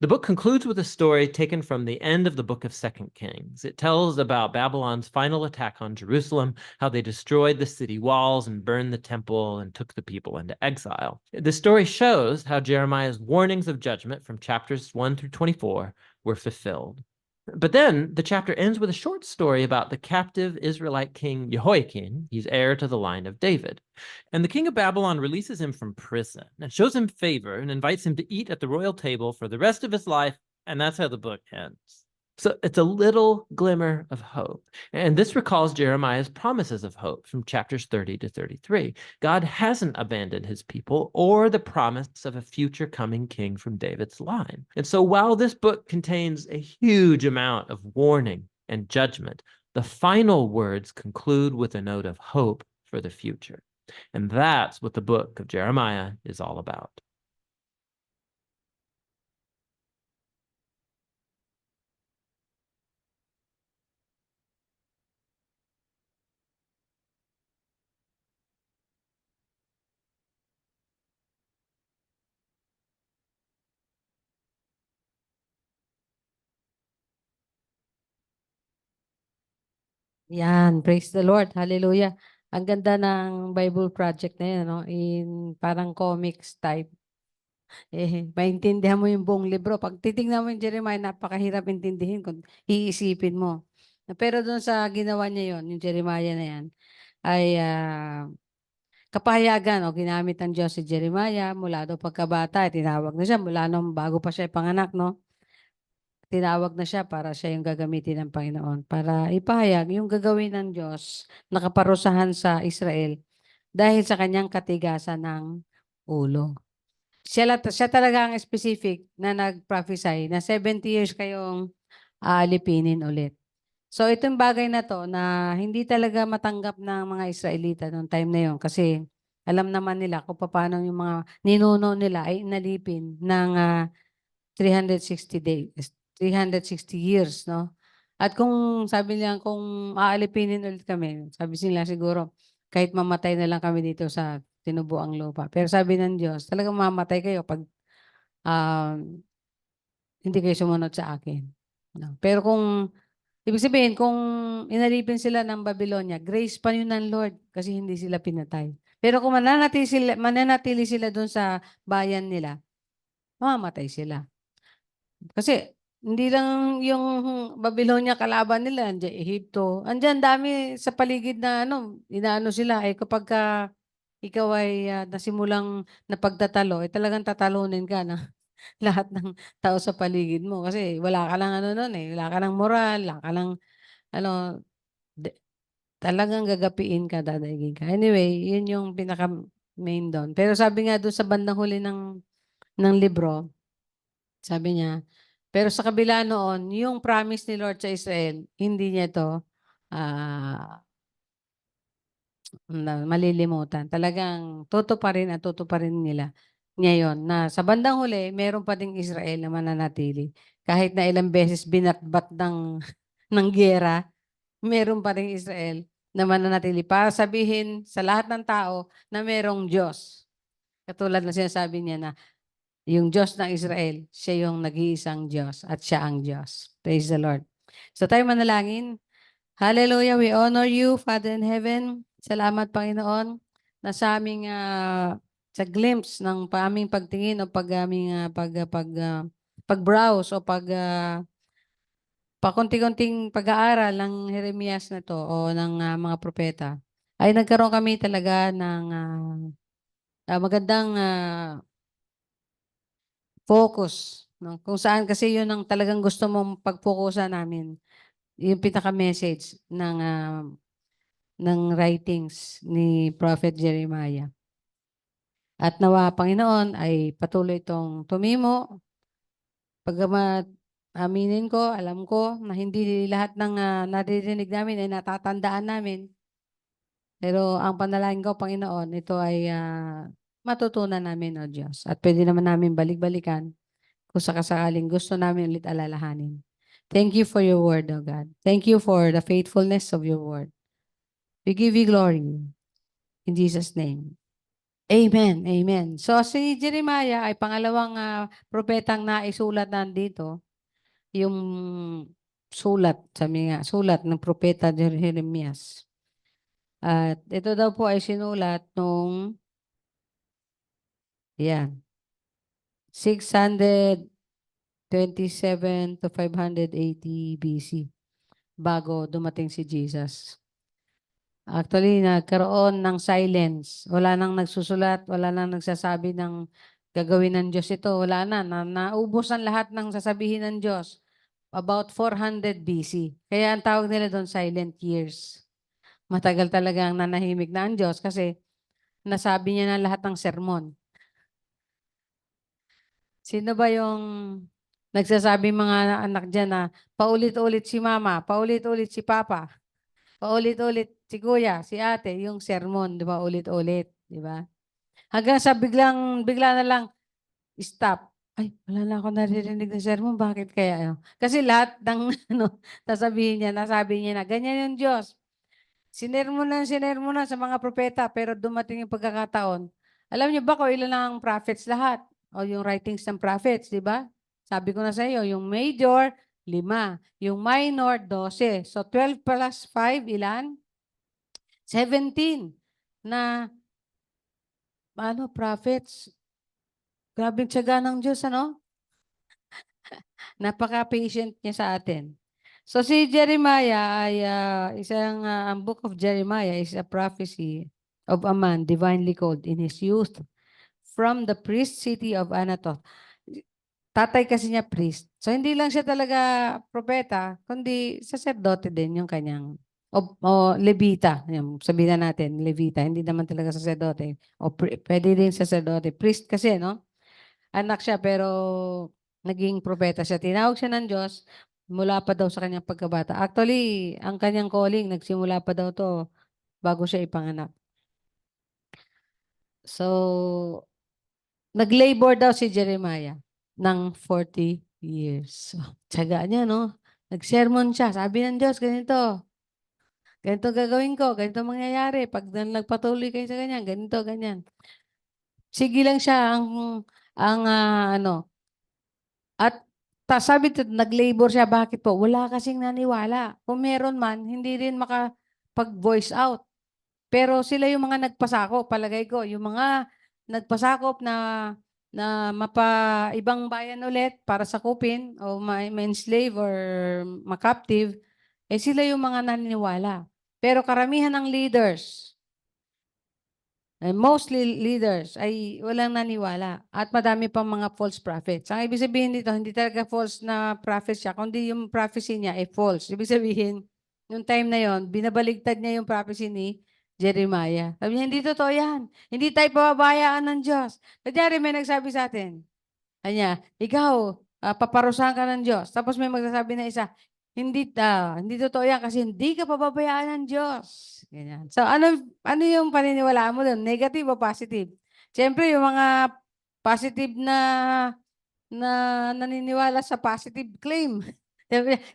The book concludes with a story taken from the end of the book of 2 Kings. It tells about Babylon's final attack on Jerusalem, how they destroyed the city walls and burned the temple and took the people into exile. The story shows how Jeremiah's warnings of judgment from chapters 1 through 24 were fulfilled. But then the chapter ends with a short story about the captive Israelite king Jehoiakim. He's heir to the line of David. And the king of Babylon releases him from prison and shows him favor and invites him to eat at the royal table for the rest of his life. And that's how the book ends. So it's a little glimmer of hope. And this recalls Jeremiah's promises of hope from chapters 30 to 33. God hasn't abandoned his people or the promise of a future coming king from David's line. And so while this book contains a huge amount of warning and judgment, the final words conclude with a note of hope for the future. And that's what the book of Jeremiah is all about. Yan, praise the Lord. Hallelujah. Ang ganda ng Bible project na yan, no? In parang comics type. Maintindihan mo yung buong libro. Pag titingnan mo yung Jeremiah, napakahirap intindihin kung iisipin mo. Pero doon sa ginawa niya yon, yung Jeremiah na yan, ay kapahayagan o ginamit ng Diyos si Jeremiah mula daw pagkabata. Tinawag na siya mula nung bago pa siya ipanganak, no? Tinawag na siya para siya yung gagamitin ng Panginoon para ipahayag yung gagawin ng Diyos na kaparusahan sa Israel dahil sa kanyang katigasan ng ulo. Siya talaga ang specific na nag-prophesy na 70 years kayong aalipinin ulit. So itong bagay na to na hindi talaga matanggap ng mga Israelita noong time na yon kasi alam naman nila kung paano yung mga ninuno nila ay inalipin ng 360 days, 360 years, no? At kung sabi niya kung aalipinin ulit kami, sabi nila siguro kahit mamatay na lang kami dito sa tinubuang lupa. Pero sabi ng Diyos, talagang mamatay kayo pag hindi kayo sumunod sa akin. No? Pero kung ibig sabihin, kung inalipin sila ng Babylonia, grace pa yun ng Lord kasi hindi sila pinatay. Pero kung mananatili sila doon sa bayan nila, mamamatay sila. Kasi hindi lang yung Babylonia kalaban nila, andiyan Ehipto. Andiyan dami sa paligid na inaano sila. Kapag ikaw ay nasimulang napagtatalo, talagang tatalunin ka na lahat ng tao sa paligid mo. Kasi wala ka lang noon wala ka lang moral, wala ka lang talagang gagapiin ka, dadaigin ka. Anyway, yun yung pinaka main doon. Pero sabi nga doon sa bandang huli ng libro, sabi niya, pero sa kabila noon, yung promise ni Lord sa Israel, hindi niya ito malilimutan. Talagang tutuparin at tutuparin nila ngayon na sa bandang huli, meron pa ding Israel na mananatili. Kahit na ilang beses binatbat ng giyera, meron pa ring Israel na mananatili para sabihin sa lahat ng tao na merong Diyos. Katulad na sinasabi niya na yung Diyos ng Israel, siya yung nag-iisang Diyos at siya ang Diyos. Praise the Lord. So tayo manalangin. Hallelujah. We honor you, Father in heaven. Salamat, Panginoon, na sa aming sa glimpse ng aming pagtingin o pag-browse o pakunti-kunting pag-aaral ng Jeremias na to o ng mga propeta, ay nagkaroon kami talaga ng magandang focus. No? Kung saan kasi yun ang talagang gusto mong pag-focusan namin. Yung pinaka-message ng writings ni Prophet Jeremiah. At nawa, Panginoon, ay patuloy itong tumimo. Pagkamat aminin ko, alam ko na hindi lahat ng naririnig namin ay natatandaan namin. Pero ang panalangin ko, Panginoon, ito ay matutunan namin, O Diyos. At pwede naman namin balik-balikan kung sakasakaling gusto namin ulit alalahanin. Thank you for your word, O God. Thank you for the faithfulness of your word. We give you glory. In Jesus' name. Amen. Amen. So si Jeremiah ay pangalawang propetang naisulat nandito. Yung sulat, sabi nga, sulat ng propeta Jeremias. At ito daw po ay sinulat nung 627 to 580 BC bago dumating si Jesus. Actually, nagkaroon ng silence. Wala nang nagsusulat, wala nang nagsasabi ng gagawin ng Diyos ito. Wala na. Naubos ang lahat ng sasabihin ng Diyos. about 400 BC. Kaya ang tawag nila doon silent years. Matagal talagang nanahimik na ang Diyos kasi nasabi niya na lahat ng sermon. Sino ba yung nagsasabi mga anak dyan na paulit-ulit si mama, paulit-ulit si papa, paulit-ulit si kuya, si ate, yung sermon, di ba, ulit-ulit, di ba? Hanggang sa bigla na lang, stop. Ay, wala na ako naririnig na sermon, bakit kaya? Ano? Kasi lahat ng sasabihin niya, nasabi niya na, ganyan yung Diyos. Sinermonan sa mga propeta, pero dumating yung pagkakataon. Alam niyo ba kung ilan ang prophets lahat? O yung writings ng prophets, di ba? Sabi ko na sa iyo, yung major, 5. Yung minor, 12. So 12 plus 5, ilan? 17 na prophets. Grabing tiyaga ng Diyos, ano? Napaka-patient niya sa atin. So si Jeremiah ay ang book of Jeremiah is a prophecy of a man divinely called in his youth from the priest city of Anathoth. Tatay kasi niya priest. So hindi lang siya talaga propeta, kundi saserdote din yung kanyang o Levita. Yan, sabihin na natin, Levita. Hindi naman talaga saserdote. Pwede din saserdote. Priest kasi, no? Anak siya pero naging propeta siya. Tinawag siya ng Diyos mula pa daw sa kanyang pagkabata. Actually, ang kanyang calling, nagsimula pa daw to bago siya ipanganak. So, nag-labor daw si Jeremiah ng 40 years. So, tiyaga niya, no? Nag-sermon siya. Sabi ng Diyos, ganito. Ganito gagawin ko. Ganito mangyayari. Pag nagpatuloy kayo sa ganyan, ganito, ganyan. Sige lang siya at sabi to, nag-labor siya. Bakit po? Wala kasing naniwala. Kung meron man, hindi rin makapag-voice out. Pero sila yung mga nagpasakop, palagay ko. Yung mga nagpasakop na mapa-ibang bayan ulit para sakupin o ma-enslave or ma-captive, sila yung mga naniniwala. Pero karamihan ng leaders, mostly leaders ay walang naniwala at madami pang mga false prophets. Ang ibig sabihin dito, hindi talaga false na prophet siya, kundi yung prophecy niya ay false. Ibig sabihin, yung time na yon, binabaligtad niya yung prophecy ni Jeremiah. Sabi niya, hindi totoo yan. Hindi tayo pababayaan ng Diyos. Kunyari may nagsabi sa atin, kanya, ikaw, paparusahan ka ng Diyos. Tapos may magsasabi na isa, hindi totoo yan kasi hindi ka pababayaan ng Diyos. Ganyan. So, ano yung paniniwalaan mo doon? Negative o positive? Siyempre, yung mga positive na naniniwala sa positive claim.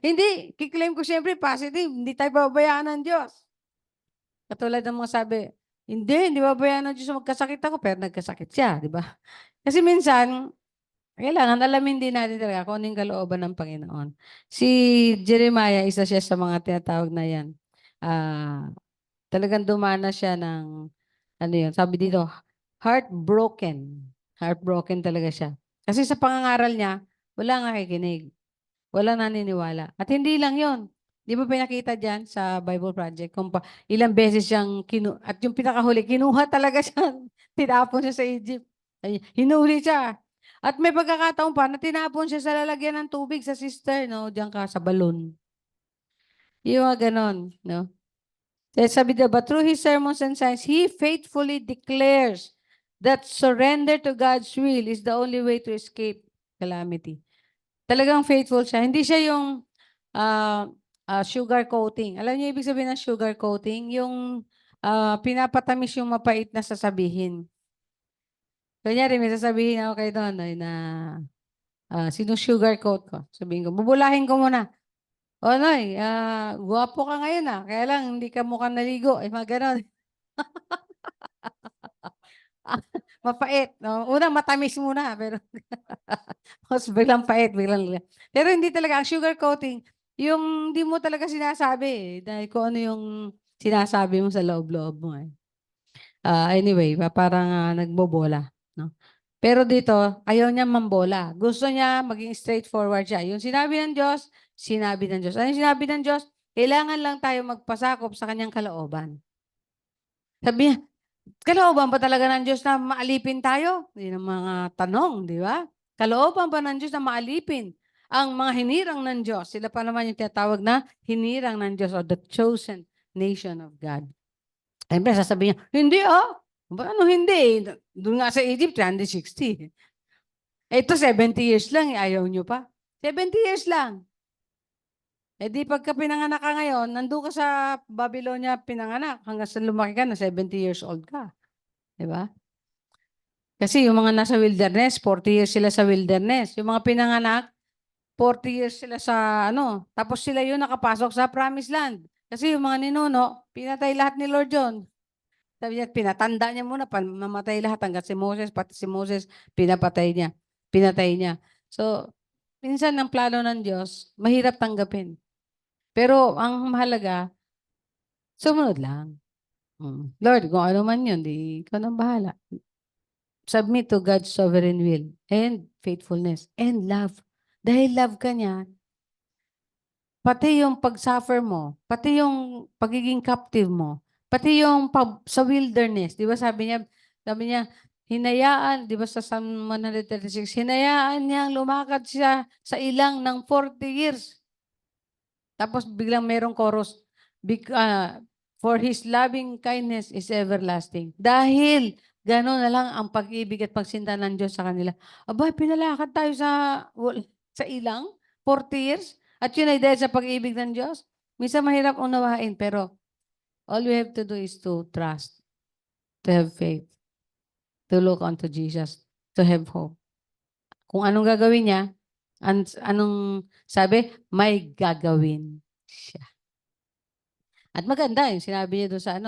Hindi, kiklaim ko siyempre positive. Hindi tayo pababayaan ng Diyos. Katulad ng mga sabi, hindi pababayaan ng Diyos magkasakit ako, pero nagkasakit siya, di ba? Kasi minsan, kailangan alamin din natin talaga kung ano yung kalooban ng Panginoon. Si Jeremiah, isa siya sa mga tinatawag na yan. Talagang dumana siya ng, sabi dito, heartbroken. Heartbroken talaga siya. Kasi sa pangangaral niya, wala nakikinig. Wala naniniwala. At hindi lang yon. Di ba pinakita dyan sa Bible Project kung ilang beses siyang at yung pinakahuli, kinuha talaga siya. Tinapon siya sa Egypt. Hinuli siya. At may pagkakataon pa na tinapon siya sa lalagyan ng tubig sa sister, no? Diyan ka sa balon. Yung mga ganon, no? Sabi diba, but through his sermons and signs, he faithfully declares that surrender to God's will is the only way to escape calamity. Talagang faithful siya. Hindi siya yung sugar coating. Alam niyo ibig sabihin ng sugar coating? Yung pinapatamis yung mapait na sasabihin. Kunyari, may sasabihin ako kay Donoy na sinusugarcoat ko. Sabihin ko, bubulahin ko muna. O, Noy, guwapo ka ngayon kaya lang hindi ka mukhang naligo. Mga ganon. Mapait. No? Unang matamis muna, pero mas biglang pait, Pero hindi talaga, ang sugar coating, yung hindi mo talaga sinasabi. Dahil kung ano yung sinasabi mo sa loob-loob mo. Anyway, parang nagbobola. No? Pero dito, ayaw niya mambola. Gusto niya maging straightforward siya. Yung sinabi ng Diyos, sinabi ng Diyos. Ano yung sinabi ng Diyos? Kailangan lang tayo magpasakop sa kanyang kalooban. Sabi niya, kalooban ba talaga ng Diyos na maalipin tayo? Yun ang mga tanong, di ba? Kalooban ba ng Diyos na maalipin ang mga hinirang ng Diyos, sila pa naman yung tinatawag na hinirang ng Diyos or the chosen nation of God. Siyempre, sasabihin niya, hindi ano hindi? Doon nga sa Egypt, 360. Ito, 70 years lang, ayaw nyo pa. 70 years lang. Eh di pagka pinanganak ka ngayon, nandun ka sa Babylonia pinanganak, hanggang sa lumaki ka na 70 years old ka. Diba? Kasi yung mga nasa wilderness, 40 years sila sa wilderness. Yung mga pinanganak, 40 years sila sa tapos sila yung nakapasok sa promised land. Kasi yung mga ninuno, pinatay lahat ni Lord John. Sabi niya, pinatanda niya muna, mamatay lahat hanggang si Moses, pati si Moses, pinatay niya. So, minsan ang plano ng Diyos, mahirap tanggapin. Pero ang mahalaga, sumunod lang. Lord, kung ano man yun, di ikaw nang bahala. Submit to God's sovereign will and faithfulness and love. Dahil love ka niya, pati yung pag-suffer mo, pati yung pagiging captive mo, pati yung sa wilderness, di ba sabi niya, hinayaan, di ba sa Psalm 136, hinayaan niyang lumakad siya sa ilang ng 40 years. Tapos biglang merong chorus, for His loving kindness is everlasting. Dahil gano'n na lang ang pag-ibig at pagsinta ng Diyos sa kanila. Aba, pinalakad tayo sa ilang 40 years. At yun ay dahil sa pag-ibig ng Diyos. Minsan mahirap unawain, pero all we have to do is to trust, to have faith, to look unto Jesus, to have hope. Kung anong gagawin niya, anong sabi, may gagawin siya. At maganda yung sinabi niya doon sa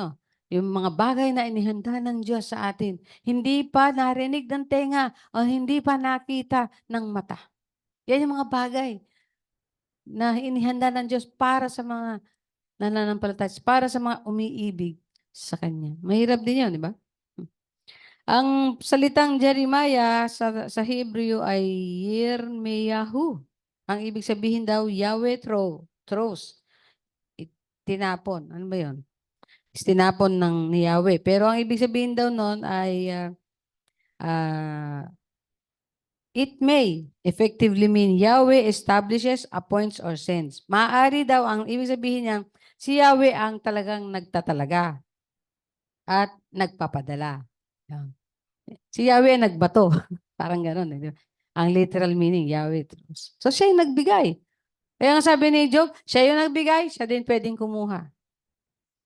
yung mga bagay na inihanda ng Diyos sa atin, hindi pa narinig ng tenga o hindi pa nakita ng mata. Yan yung mga bagay na inihanda ng Diyos para sa mga nananampalataya, para sa mga umiibig sa Kanya. Mahirap din yun, di ba? Ang salitang Jeremiah sa Hebrew ay Yirmeyahu. Ang ibig sabihin daw, Yahweh throws. Tinapon. Ano ba yun? Tinapon ng ni Yahweh. Pero ang ibig sabihin daw nun ay it may effectively mean Yahweh establishes, appoints, or sends. Maaari daw ang ibig sabihin niya, si Yahweh ang talagang nagtatalaga at nagpapadala. Yan. Si Yahweh ang nagbato. Parang gano'n. Eh. Ang literal meaning, Yahweh. So siya yung nagbigay. Kaya nga sabi ni Job, siya yung nagbigay, siya din pwedeng kumuha.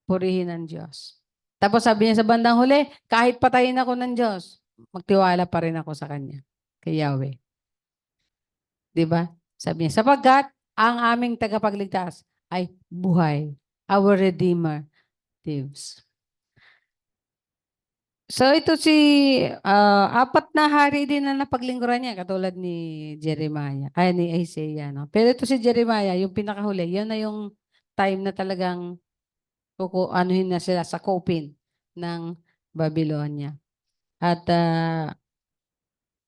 Purihin ng Diyos. Tapos sabi niya sa bandang huli, kahit patayin ako ng Diyos, magtiwala pa rin ako sa Kanya, kay Yahweh. Diba? Sabi niya, sapagkat ang aming tagapagligtas ay buhay. Our Redeemer lives. So ito si apat na hari din na napaglingkuran niya katulad ni Jeremiah, ni Isaiah, no? Pero ito si Jeremiah, yung pinakahuli, yun na yung time na talagang anuhin na sila sa kopin ng Babylonia. At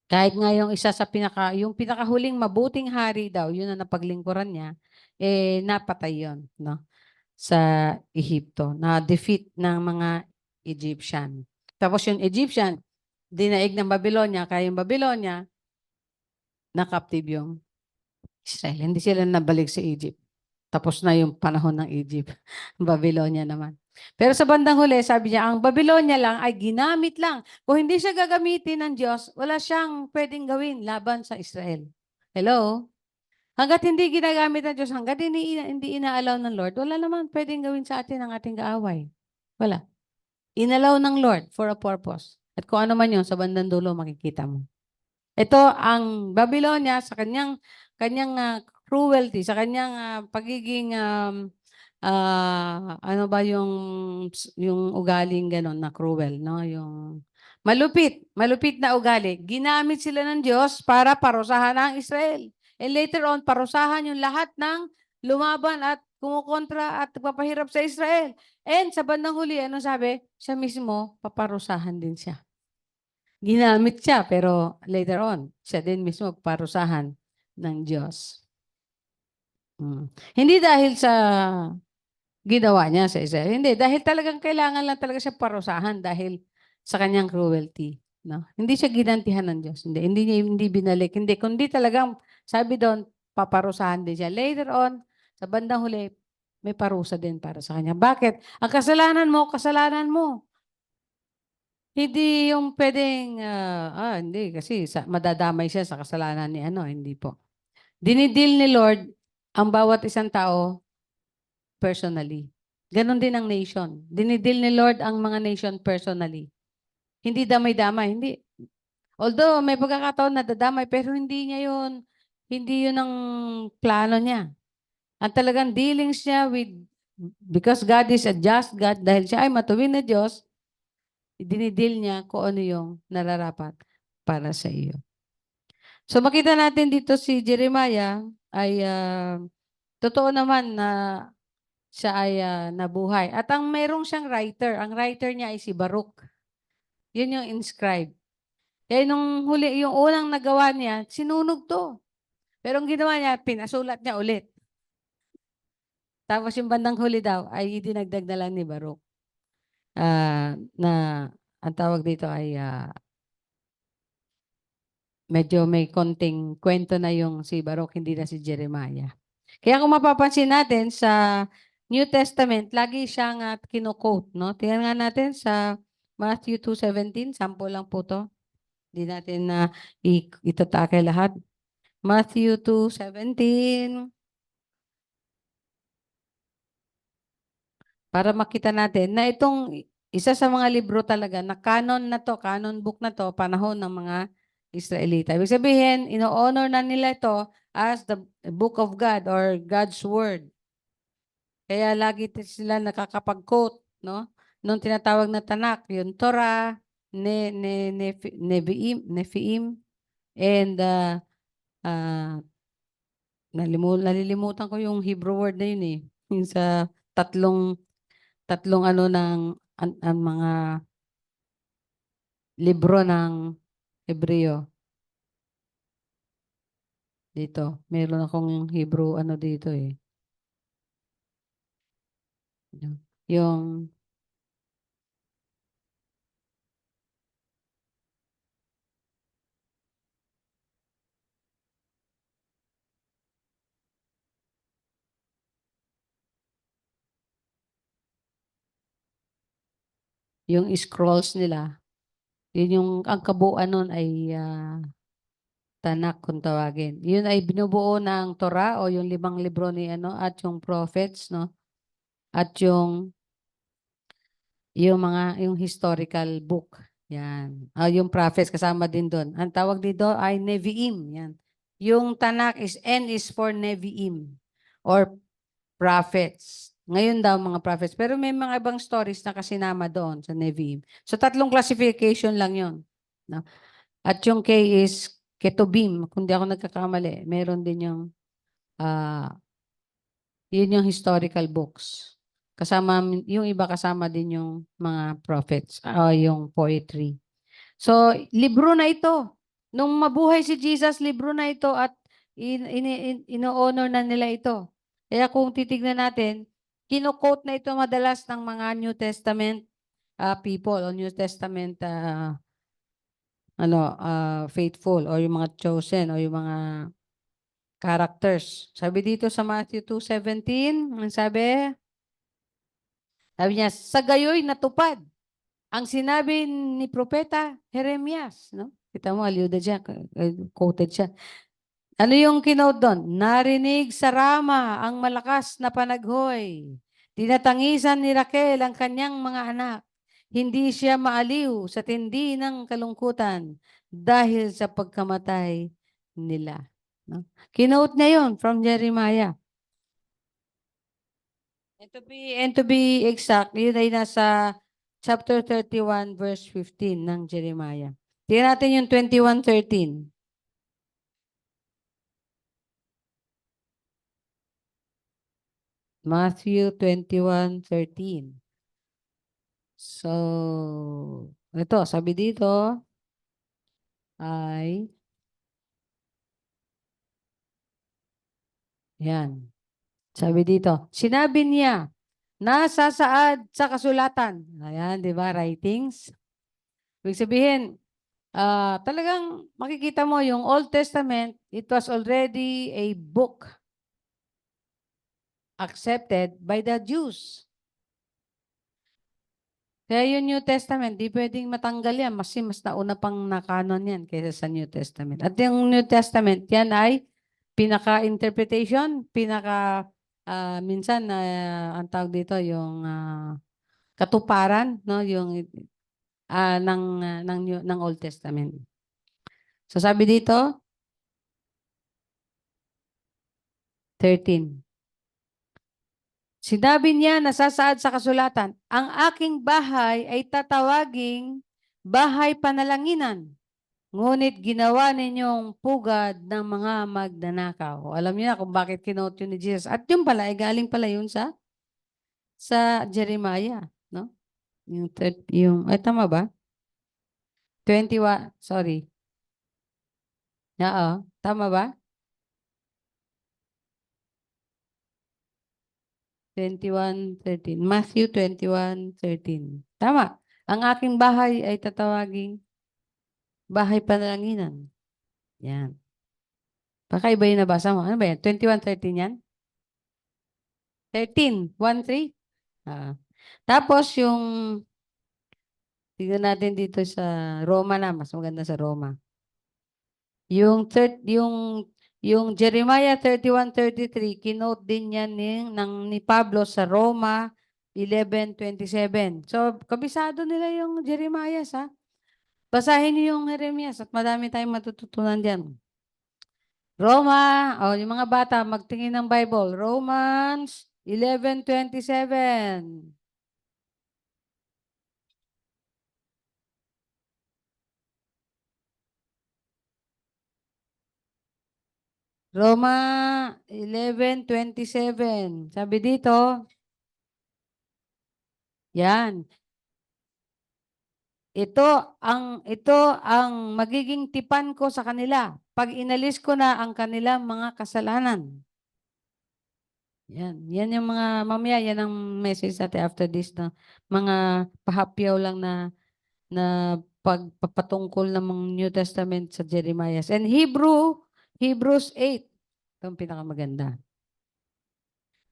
kahit nga yung isa sa yung pinakahuling mabuting hari daw, yun na napaglingkuran niya, napatay yun, no? Sa Ehipto, na defeat ng mga Egyptian. Tapos yung Egyptian, dinaig ng Babylonia, kaya yung Babylonia, na-captive yung Israel. Hindi sila nabalik sa Egypt. Tapos na yung panahon ng Egypt. Babylonia naman. Pero sa bandang huli, sabi niya, ang Babylonia lang ay ginamit lang. Kung hindi siya gagamitin ng Diyos, wala siyang pwedeng gawin laban sa Israel. Hello? Hanggat hindi ginagamit ng Diyos, hanggat hindi inaalaw ng Lord, wala naman pwedeng gawin sa atin ang ating kaaway. Wala. Inalaw ng Lord for a purpose. At kung ano man yun, sa bandang dulo, makikita mo. Ito, ang Babylonia, sa kanyang cruelty, sa kanyang pagiging, ano ba yung ugaling gano'n na cruel, no? Yung malupit na ugali. Ginamit sila ng Diyos para parusahan ang Israel. And later on, parusahan yung lahat ng lumaban at kumukontra at papahirap sa Israel. And sa bandang huli, ano sabi? Siya mismo, paparusahan din siya. Ginamit siya, pero later on, siya din mismo parusahan ng Diyos. Hindi dahil sa ginawa niya sa Israel. Hindi, dahil talagang kailangan lang talaga siya parusahan dahil sa kanyang cruelty. No? Hindi siya ginantihan ng Diyos. Hindi binalik. Hindi, kundi talagang, sabi doon, paparusahan din siya. Later on, sa bandang huli, may parusa din para sa kanya. Bakit? Ang kasalanan mo, kasalanan mo. Hindi yung pwedeng, hindi, kasi madadamay siya sa kasalanan ni ano, hindi po. Dinidil ni Lord ang bawat isang tao personally. Ganon din ang nation. Dinidil ni Lord ang mga nation personally. Hindi damay-damay, hindi. Although may pagkakataon na dadamay, pero hindi yun ang plano niya. Ang talagang dealings niya because God is a just God, dahil siya ay matuwid na Diyos, dinidil niya kung ano yung nararapat para sa iyo. So makita natin dito si Jeremiah ay totoo naman na siya ay nabuhay. At ang merong siyang writer, ang writer niya ay si Baruch. Yun yung inscribe. Kaya nung huli, yung unang nagawa niya, sinunog to. Pero ang ginawa niya, pinasulat niya ulit. Tapos yung bandang huli daw ay dinagdag na lang ni Baruch. Na ang tawag dito ay medyo may konting kwento na yung si Baruch, hindi na si Jeremiah. Kaya kung mapapansin natin sa New Testament, lagi siyang kino-quote, no? Tingnan nga natin sa Matthew 2:17, sample lang po to. Hindi natin na itatake lahat. Matthew 2:17. Para makita natin na itong isa sa mga libro talaga na canon na to, canon book na to, panahon ng mga Israelita. Ibig sabihin, ino-honor na nila ito as the book of God or God's word. Kaya lagi sila nakakapag-quote, no? Nung tinatawag na Tanakh, yung Torah, Nevi'im, and nalilimutan ko yung Hebrew word na yun eh. Yung sa tatlong ano ng ang mga libro ng Hebreo. Dito, meron akong Hebrew ano dito eh. Yung scrolls nila, yun yung ang kabuuan nun ay Tanakh kung tawagin. Yun ay binubuo ng Torah o yung 5 libro ni ano at yung prophets, no? At yung historical book. Yan. Yung prophets kasama din doon. Ang tawag dito ay Nevi'im. Yan. Yung Tanakh N is for Nevi'im or prophets. Ngayon daw mga prophets. Pero may mga ibang stories na kasinama doon sa Nevi'im. So 3 classification lang yon. No? At yung K is Ketubim. Kung di ako nagkakamali, meron din yung yun yung historical books. Kasama, yung iba kasama din yung mga prophets, yung poetry. So, libro na ito. Nung mabuhay si Jesus, libro na ito at ino-honor na nila ito. Kaya kung titignan natin, kino-quote na ito madalas ng mga New Testament people o New Testament faithful o yung mga chosen o yung mga characters. Sabi dito sa Matthew 2:17, ang sabi niya, sa gayoy natupad ang sinabi ni Propeta Jeremias. No? Kita mo, aliuda dyan, quoted siya. Ano yung kinote doon? Narinig sa Rama ang malakas na panaghoy. Tinatangisan ni Raquel ang kanyang mga anak. Hindi siya maaliw sa tindi ng kalungkutan dahil sa pagkamatay nila. No? Kinote niya yun from Jeremiah. And to be exact, yun ay nasa chapter 31 verse 15 ng Jeremiah. Tingnan natin yung 21:13. Matthew 21:13. So, ito, sabi dito ay yan. Sabi dito, sinabi niya, nasa saad sa kasulatan. Ayan, di ba? Writings. Ibig sabihin, talagang makikita mo yung Old Testament, it was already a book accepted by the Jews. Kaya yung New Testament, di pwedeng matanggal yan. Mas nauna pang nakanon yan kaysa sa New Testament. At yung New Testament, yan ay pinaka-interpretation, minsan, ang tawag dito, yung katuparan, no? Yung ng Old Testament. So sabi dito, 13. Sinabi niya, nasasaad sa kasulatan, ang aking bahay ay tatawaging bahay panalanginan. Ngunit ginawa ninyong pugad ng mga magnanakaw. Alam niyo na kung bakit kinote yun ni Jesus. At yung pala, ay galing pala yun sa Jeremiah. No? Tama ba? 21, sorry. Oo, tama ba? 21:13. Matthew 21:13. Tama. Ang aking bahay ay tatawaging bahay panalanginan. Yan. Baka iba yung nabasa mo. Ano ba yan? 21:13 yan? 13:13? Tapos yung, tignan natin dito sa Roma na. Mas maganda sa Roma. Yung Jeremiah 31:33, kinote din yan ni Pablo sa Roma 11:27. So, kabisado nila yung Jeremiah, ha? Basahin niyo yung Jeremias at madami tayong matututunan diyan. Roma, yung mga bata, magtingin ng Bible. Romans 11:27. Roma 11:27. Sabi dito, yan. Ito ang magiging tipan ko sa kanila pag inalis ko na ang kanilang mga kasalanan. Yan yung mga mamaya, yan ang message natin after this na mga pahapyaw lang na pagpapatungkol ng mga New Testament sa Jeremiah. And Hebrews 8. Ito ang pinakamaganda.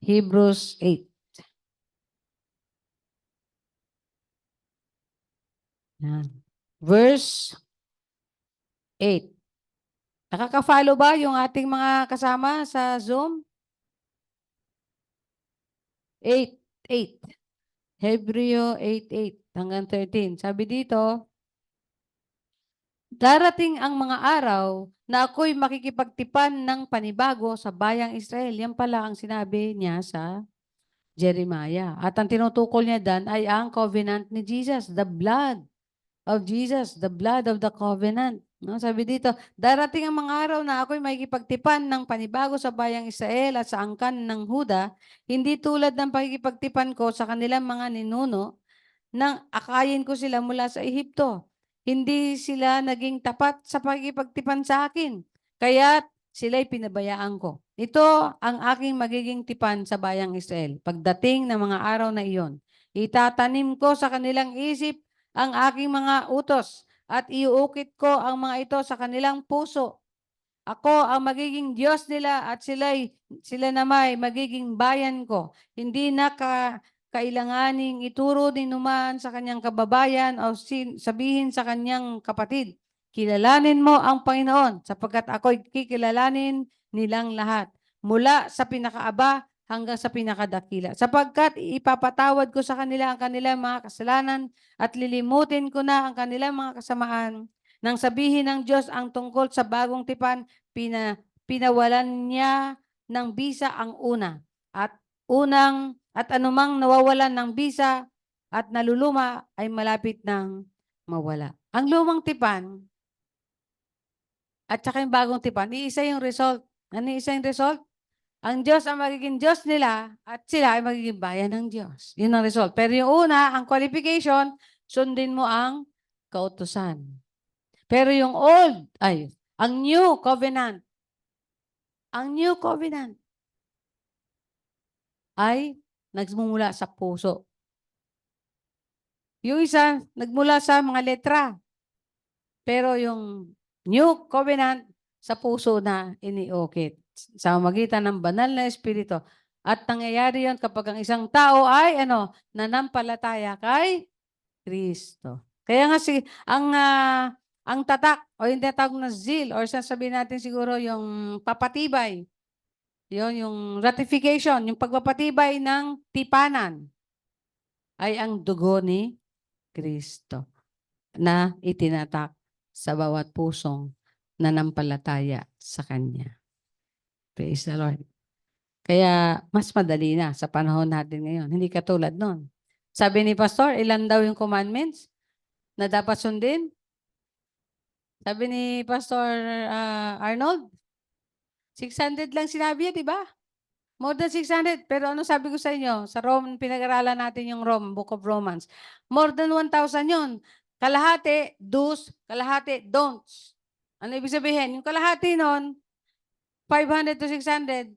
Hebrews 8. Yan. Verse 8. Nakaka-follow ba yung ating mga kasama sa Zoom? 8. Hebreo 8:8 hanggang 13. Sabi dito, darating ang mga araw na ako'y makikipagtipan ng panibago sa bayang Israel. Yan pala ang sinabi niya sa Jeremiah. At ang tinutukol niya dan ay ang covenant ni Jesus, the blood of Jesus, the blood of the covenant. No, sabi dito, darating ang mga araw na ako'y makikipagtipan ng panibago sa bayang Israel at sa angkan ng Huda, hindi tulad ng pakikipagtipan ko sa kanilang mga ninuno nang akayin ko sila mula sa Ehipto. Hindi sila naging tapat sa pakikipagtipan sa akin, kaya't sila'y pinabayaan ko. Ito ang aking magiging tipan sa bayang Israel. Pagdating ng mga araw na iyon, itatanim ko sa kanilang isip ang aking mga utos at iuukit ko ang mga ito sa kanilang puso. Ako ang magiging Diyos nila at sila namay magiging bayan ko. Hindi na kailanganing ituro ni numan sa kanyang kababayan o sabihin sa kanyang kapatid, kilalanin mo ang Panginoon sapagkat ako'y kikilalanin nilang lahat mula sa pinakaaba hanggang sa pinakadakila. Sapagkat ipapatawad ko sa kanila ang kanilang mga kasalanan at lilimutin ko na ang kanilang mga kasamaan. Nang sabihin ng Diyos ang tungkol sa bagong tipan, pinawalan niya ng bisa ang una at anumang nawawalan ng bisa at naluluma ay malapit nang mawala. Ang lumang tipan at saka yung bagong tipan, iisa yung result. Ano isa yung result? Ang Diyos ang magiging Diyos nila at sila ay magiging bayan ng Diyos. Yun ang result. Pero yung una, ang qualification, sundin mo ang kautusan. Pero yung ang new covenant ay nagmumula sa puso. Yung isa, nagmula sa mga letra. Pero yung new covenant sa puso na iniukit sa magitan ng banal na espiritu. At nangyayari yon kapag ang isang tao ay nanampalataya kay Kristo. Kaya nga ang tatak o yung tinatawag na zeal or sasabihin natin siguro yung papatibay. Yung ratification, yung pagpapatibay ng tipanan ay ang dugo ni Kristo na itinatak sa bawat pusong nanampalataya sa Kanya. Praise the Lord. Kaya mas madali na sa panahon natin ngayon. Hindi katulad nun. Sabi ni Pastor, ilan daw yung commandments na dapat sundin? Sabi ni Pastor Arnold, 600 lang sinabi di ba? More than 600. Pero ano sabi ko sa inyo? Sa Rome, pinag-aralan natin yung Book of Romans. More than 1,000 yun. Kalahati, do's, kalahati, don'ts. Ano ibig sabihin? Yung kalahati nun, 500 to 600,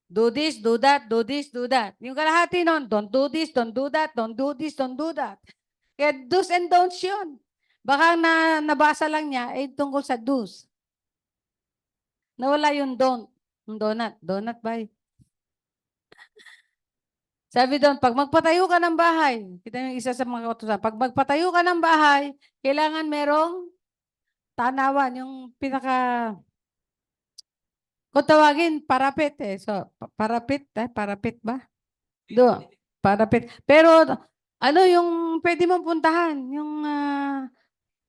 do this, do that, do this, do that. Yung kalahati nun, don't do this, don't do that, don't do this, don't do that. Kaya do's and don'ts yun. Baka nabasa lang niya, tungkol sa do's. Nawala yung don't. Yung donut. Donut ba? Sabi doon, pag magpatayo ka ng bahay, kita yung isa sa mga kautusan, pag magpatayo ka ng bahay, kailangan merong tanawan, yung kung tawagin, parapet eh. So, parapet ba? Parapet. Pero, ano yung pwede mong puntahan? Yung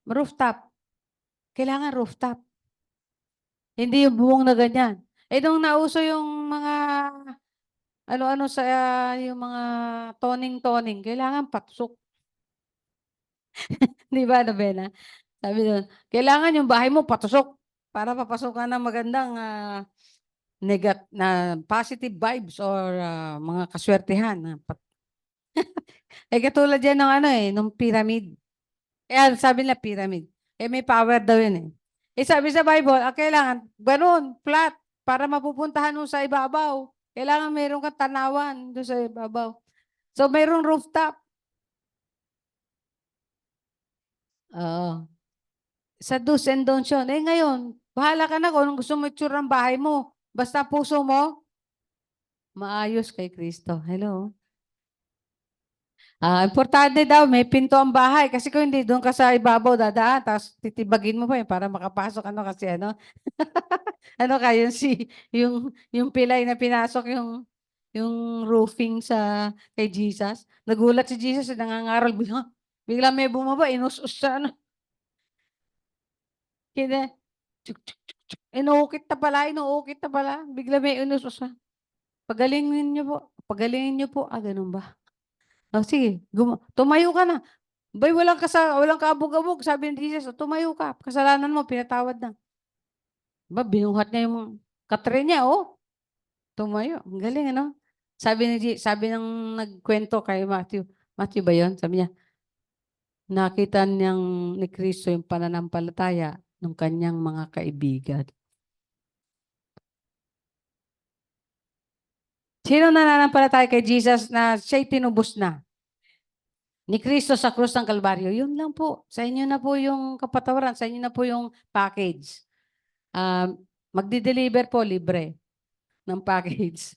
rooftop. Kailangan rooftop. Hindi yung buong na ganyan. Nung nauso yung mga ano-ano sa yung mga toning-toning, kailangan patusok. Di ba, Nabena? Sabi doon, kailangan yung bahay mo patusok para papasok ka ng magandang na positive vibes or mga kaswertihan. Katulad yan ng ng pyramid. Sabi nila pyramid. May power daw yun eh. Sabi sa Bible, kailangan ganun, flat, para mapupuntahan mo sa ibabaw. Kailangan mayroon kang tanawan doon sa ibabaw. So, mayroong rooftop. Oo. Sa do's and don'ts yun. Ngayon, bahala ka na kung anong gusto mo itsura ng bahay mo. Basta puso mo, maayos kay Kristo. Hello? Importante daw, may pinto ang bahay. Kasi kung hindi, doon ka sa ibabaw dadaan, tapos titibagin mo pa para makapasok. Kasi yung pilay na pinasok yung roofing kay Jesus. Nagulat si Jesus, nangangaral, bigla may bumaba, inusus sa Kaya, inuukit na pala. Bigla may inusus sa. Pagalingin niyo po. Ganun ba? Sige, tumayo ka na. Bay, walang kaabog-abog. Sabi ni Jesus, tumayo ka. Kasalanan mo, pinatawad na. Binuhat niya yung katre niya, Tumayo. Ang galing, ano? Sabi ng nagkwento kay Matthew. Matthew ba yun? Sabi niya, nakita niyang ni Kristo yung pananampalataya ng kanyang mga kaibigan. Sino nananampalataya kay Jesus na siya'y tinubos na? Ni Kristo sa krus ng Kalbaryo. Yun lang po. Sa inyo na po yung kapatawaran. Sa inyo na po yung package. Magdi-deliver po libre ng package.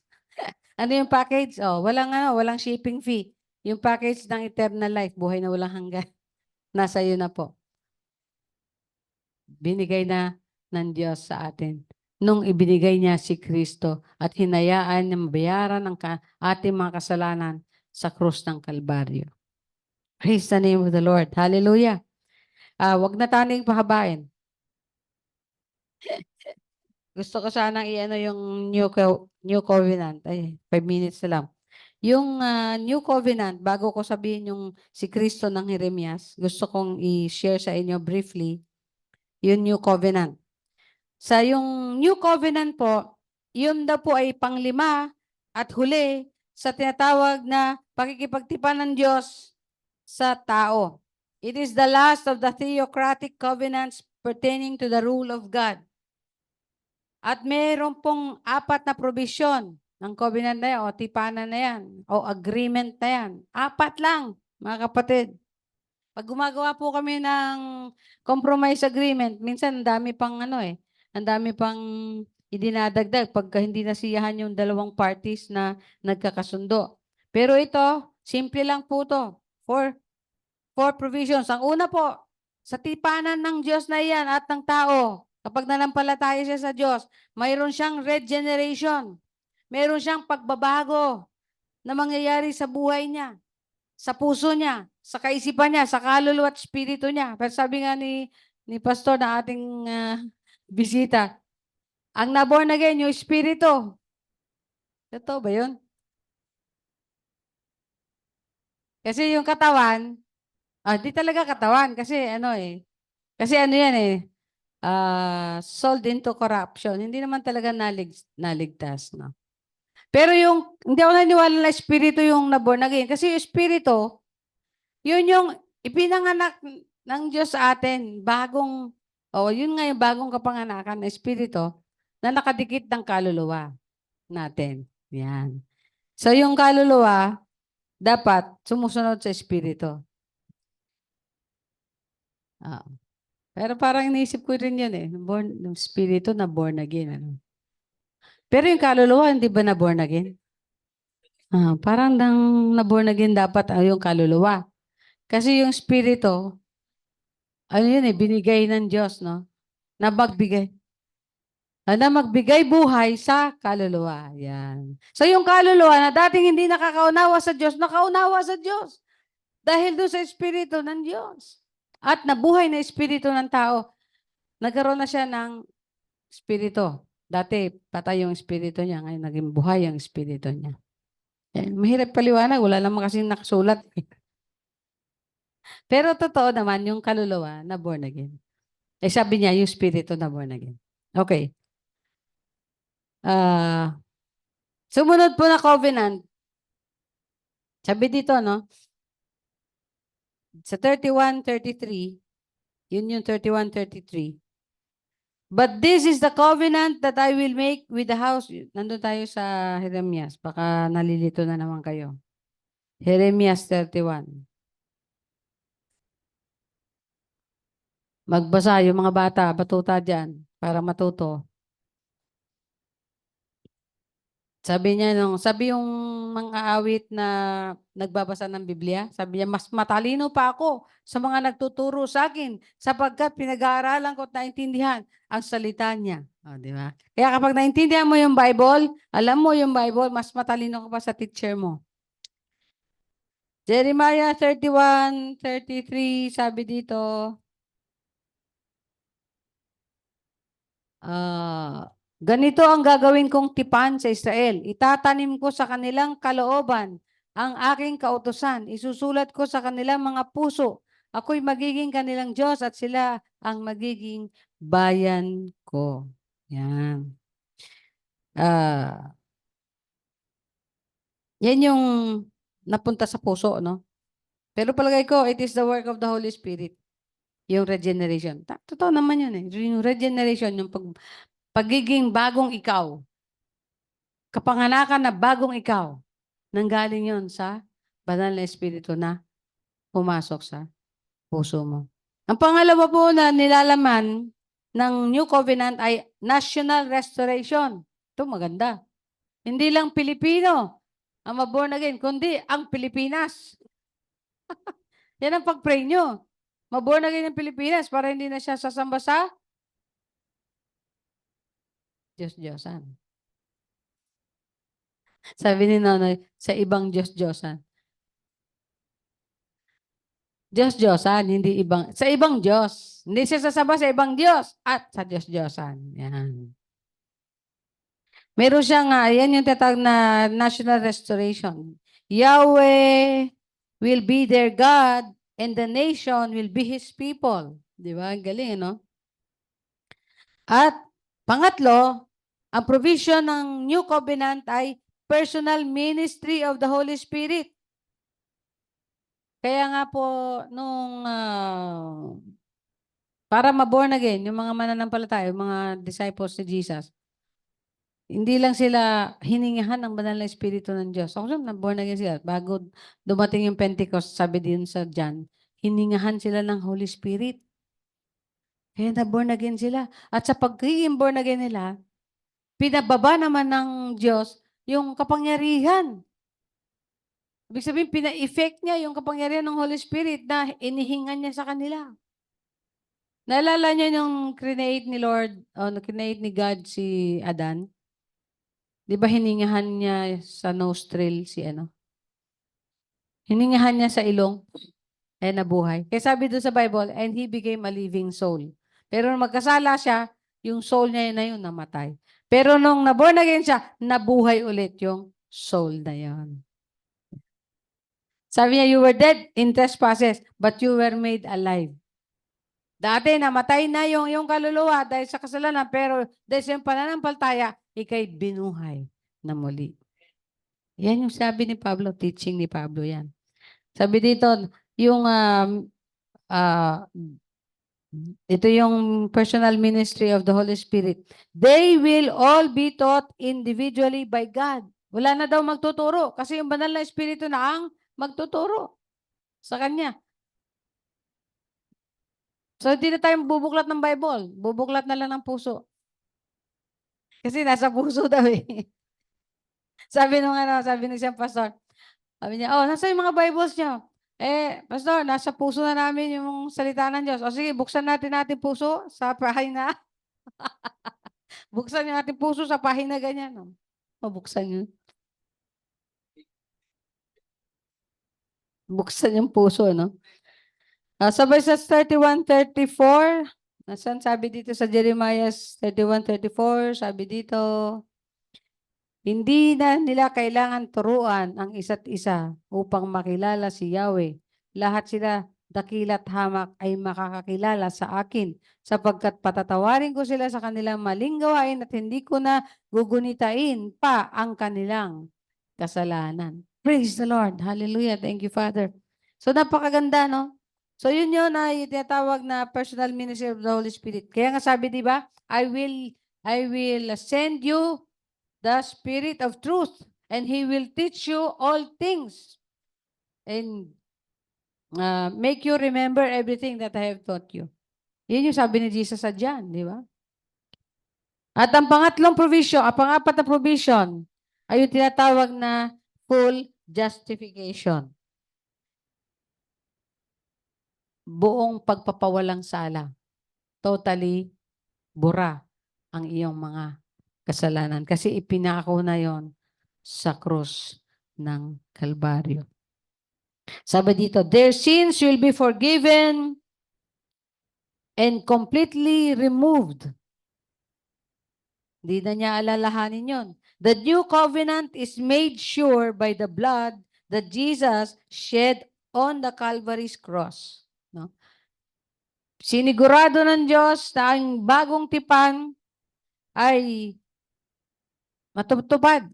Ano yung package? Walang shipping fee. Yung package ng eternal life, buhay na walang hanggan. Nasa iyo na po. Binigay na ng Diyos sa atin. Nung ibinigay niya si Kristo at hinayaan niya mabayaran ang ating mga kasalanan sa krus ng Kalbaryo. Praise the name of the Lord. Hallelujah. Wag na tayong pahabain. Gusto ko sanang yung New Covenant. 5 minutes na lang. Yung New Covenant, bago ko sabihin yung si Kristo ng Jeremias, gusto kong i-share sa inyo briefly yung New Covenant. Sa yung New Covenant po, yun daw po ay panglima at huli sa tinatawag na pakikipagtipan ng Diyos sa tao. It is the last of the theocratic covenants pertaining to the rule of God. At mayroon pong 4 na provision ng covenant na yan, o tipanan na yan, o agreement na yan. 4 lang, mga kapatid. Pag gumagawa po kami ng compromise agreement, minsan ang dami pang ang dami pang idinadagdag pagka hindi nasiyahan yung dalawang parties na nagkakasundo. Pero ito, simple lang po to. Four provisions. Ang una po, sa tipanan ng Diyos na iyan at ng tao, kapag nanampalataya siya sa Diyos, mayroon siyang regeneration. Mayroon siyang pagbabago na mangyayari sa buhay niya, sa puso niya, sa kaisipan niya, sa kaluluwa at espiritu niya. Pero sabi nga ni Pastor na ating bisita, ang naborn again, yung espiritu. Totoo ba yun? Kasi yung katawan, di talaga katawan. Kasi kasi yan sold into corruption. Hindi naman talaga naligtas, no? Pero hindi ako naniwala na espiritu yung naborn again. Kasi yung espiritu, yun yung ipinanganak ng Diyos sa atin. Yun nga yung bagong kapanganakan na espiritu na nakadikit ng kaluluwa natin. Yan. So yung kaluluwa, dapat sumusunod sa espiritu. Pero parang iniisip ko rin yun yung espiritu na born again. Pero yung kaluluwa, hindi ba na born again? Parang na born again dapat yung kaluluwa. Kasi yung espiritu, binigay ng Diyos, no? Na magbigay buhay sa kaluluwa. Yan. So yung kaluluwa na dating hindi nakakaunawa sa Diyos, nakaunawa sa Diyos. Dahil doon sa espiritu ng Diyos. At nabuhay na espiritu ng tao, nagkaroon na siya ng espiritu. Dati, patay yung espiritu niya. Ngayon, naging buhay ang espiritu niya. Mahirap paliwanag. Wala naman kasing nakasulat. Pero totoo naman, yung kaluluwa na born again. Sabi niya, yung espiritu na born again. Okay. Sumunod po na covenant. Sabi dito, no? Sa 31:33, yun yung 31:33. But this is the covenant that I will make with the house. Nandun tayo sa Jeremias. Baka nalilito na naman kayo. Jeremias 31. Magbasa yung mga bata, batuta dyan, para matuto. Sabi yung mga awit na nagbabasa ng Biblia, sabi niya, mas matalino pa ako sa mga nagtuturo sa akin sapagkat pinag-aaralan ko at naintindihan ang salita niya. Di ba? Kaya kapag naintindihan mo yung Bible, alam mo yung Bible, mas matalino ka pa sa teacher mo. Jeremiah 31:33, sabi dito, ganito ang gagawin kong tipan sa Israel. Itatanim ko sa kanilang kalooban ang aking kautusan. Isusulat ko sa kanilang mga puso. Ako'y magiging kanilang Diyos at sila ang magiging bayan ko. Yan. Yan yung napunta sa puso, no? Pero palagay ko, it is the work of the Holy Spirit. Yung regeneration. Totoo naman yun Yung regeneration, yung pagiging bagong ikaw. Kapanganakan na bagong ikaw. Nanggaling yon sa banal na espiritu na pumasok sa puso mo. Ang pangalawa po na nilalaman ng New Covenant ay national restoration. Ito maganda. Hindi lang Pilipino ang maborn again, kundi ang Pilipinas. Yan ang pag-pray nyo. Maborn again ang Pilipinas para hindi na siya sasamba sa Diyos-Diyosan. Sabi ni Nonoy, sa ibang Diyos-Diyosan. Diyos-Diyosan, hindi ibang, sa ibang Diyos. Hindi siya sasamba sa ibang Diyos at sa Diyos-Diyosan. Yan. Meron siyang, yan yung tatawag na national restoration. Yahweh will be their God and the nation will be His people. Di ba? Ang galing, no? At pangatlo, ang provision ng New Covenant ay personal ministry of the Holy Spirit. Kaya nga po, para maborn again, yung mga mananampalataya, yung mga disciples ni Jesus, hindi lang sila hiningahan ng banal na espiritu ng Diyos. So, na born again sila. Bago dumating yung Pentecost, sabi din sa John, hiningahan sila ng Holy Spirit. Kaya na-born again sila. At sa pagiging born again nila, pinababa naman ng Diyos yung kapangyarihan. Ibig sabihin, pina-effect niya yung kapangyarihan ng Holy Spirit na inihingan niya sa kanila. Naalala niyo yung create ni Lord, create ni God si Adan? Di ba hiningahan niya sa nostril si ano? Hiningahan niya sa ilong, nabuhay. Kaya sabi doon sa Bible, and he became a living soul. Pero nung magkasala siya, yung soul niya na yun namatay. Pero nung naborn again siya, nabuhay ulit yung soul na yun. Sabi niya, you were dead in trespasses, but you were made alive. Dati, namatay na yung kaluluwa dahil sa kasalanan, pero dahil sa pananampalataya, ikay binuhay na muli. Yan yung sabi ni Pablo, teaching ni Pablo yan. Sabi dito, yung ito yung personal ministry of the Holy Spirit. They will all be taught individually by God. Wala na daw magtuturo kasi yung banal na Espiritu na ang magtuturo sa Kanya. So, hindi na tayo bubuklat ng Bible. Bubuklat na lang ng puso. Kasi nasa puso daw eh. Sabi nung isang pastor, sabi niya, nasa yung mga Bibles niyo? Pastor, nasa puso na namin yung salita ng Diyos. O sige, buksan natin puso sa pahina. Buksan yung ating puso sa pahina ganyan. No? Buksan yun. Buksan yung puso, no? Sabay sa 31:34, nasaan sabi dito sa Jeremiah 31:34, sabi dito, hindi na nila kailangan turuan ang isa't isa upang makilala si Yahweh. Lahat sila dakila't hamak ay makakakilala sa akin sapagkat patatawarin ko sila sa kanilang maling gawain at hindi ko na gugunitain pa ang kanilang kasalanan. Praise the Lord. Hallelujah. Thank you, Father. So napakaganda, no? So yun na yung tinatawag na personal ministry of the Holy Spirit. Kaya nga sabi, di ba? I will send you the Spirit of truth, and He will teach you all things and make you remember everything that I have taught you. Yun yung sabi ni Jesus sa John, di ba? At ang pangatlong provision, ang pangapat na provision ay yung tinatawag na full justification. Buong pagpapawalang sala. Totally bura ang iyong mga kasalanan. Kasi ipinako na yon sa krus ng Kalbaryo. Sabi dito, their sins will be forgiven and completely removed. Hindi na niya alalahanin yon. The new covenant is made sure by the blood that Jesus shed on the Calvary's cross. No? Sinigurado ng Diyos na ang bagong tipan ay matutupad.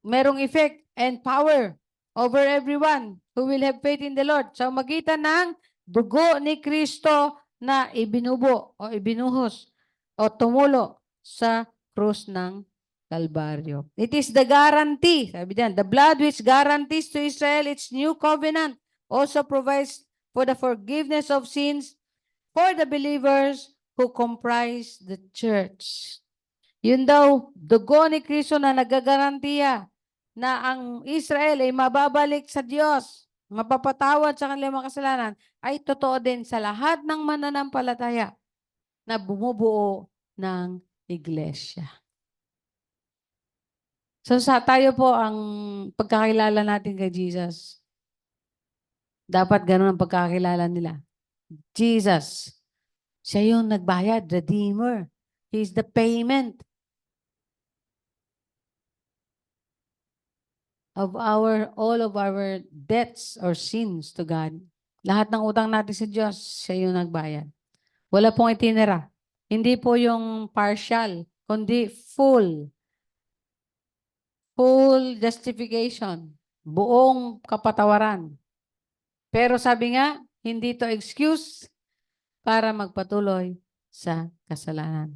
Merong effect and power over everyone who will have faith in the Lord. Sa magitan ng dugo ni Kristo na ibinubo o ibinuhos o tumulo sa krus ng Kalbaryo. It is the guarantee, sabi diyan, the blood which guarantees to Israel its new covenant also provides for the forgiveness of sins for the believers who comprise the church. Yun daw, dugo ni Kristo na nagagarantiya na ang Israel ay mababalik sa Diyos, mapapatawad sa kanilang mga kasalanan, ay totoo din sa lahat ng mananampalataya na bumubuo ng iglesia. So tayo po ang pagkakilala natin kay Jesus. Dapat ganun ang pagkakilala nila. Jesus, siya yung nagbayad, Redeemer. He's the payment of all of our debts or sins to God. Lahat ng utang natin sa Diyos, siya yung nagbayad. Wala pong itinera. Hindi po yung partial, kundi full justification, buong kapatawaran. Pero sabi nga, hindi to excuse para magpatuloy sa kasalanan.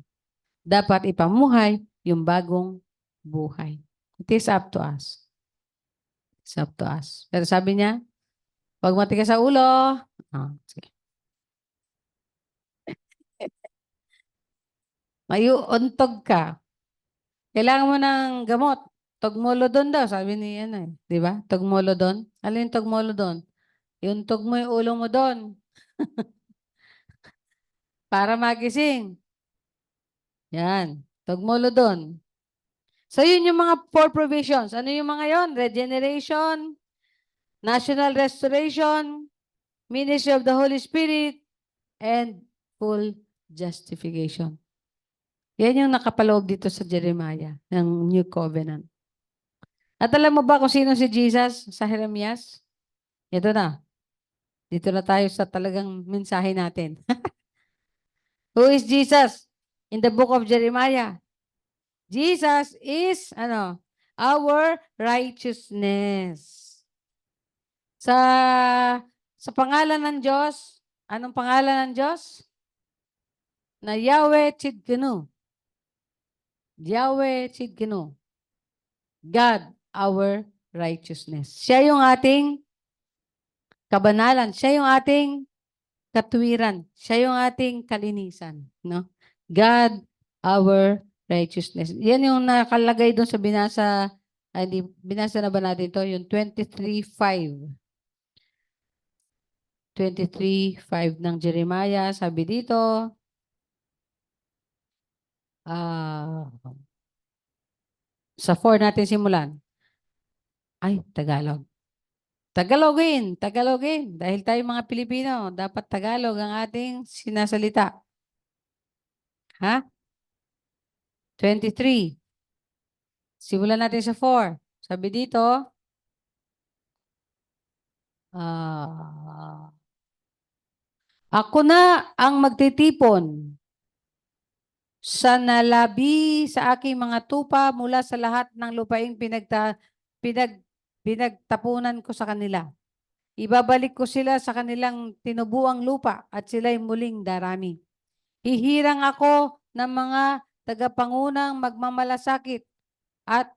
Dapat ipamuhay yung bagong buhay. It is up to us. It's up to us. Pero sabi niya, Pag matigas sa ulo. Sige. Mayuuntog ka. Kailangan mo ng gamot. Tugmolodon daw, sabi ni ano eh. Di ba? Tugmolodon. Ano yung tugmolodon? Iuntog mo yung ulo mo doon. Para magising. Yan. Tugmolodon. So, yun yung mga 4 provisions. Ano yung mga yon? Regeneration, national restoration, ministry of the Holy Spirit, and full justification. Yan yung nakapaloob dito sa Jeremiah ng New Covenant. At alam mo ba kung sino si Jesus sa Jeremias? Ito na. Dito na tayo sa talagang mensahe natin. Who is Jesus in the book of Jeremiah? Jesus is our righteousness. Sa pangalan ng Diyos, anong pangalan ng Diyos? Na Yahweh Tzidkenu. Yahweh Tzidkenu. God, our righteousness. Siya yung ating kabanalan. Siya yung ating katwiran. Siya yung ating kalinisan. No? God, our righteousness. Yan yung nakalagay doon sa binasa na ba natin ito? Yung 23:5. 23:5 ng Jeremiah. Sabi dito, sa 4 natin simulan. Ay, Tagalog. Tagalogin. Dahil tayo mga Pilipino, dapat Tagalog ang ating sinasalita. Ha? 23. Simulan natin sa 4. Sabi dito, ako na ang magtitipon sa nalabi sa aking mga tupa mula sa lahat ng lupaing pinagtapunan ko sa kanila. Ibabalik ko sila sa kanilang tinubuang lupa at sila'y muling darami. Hihirang ako ng mga tagapangunang magmamalasakit at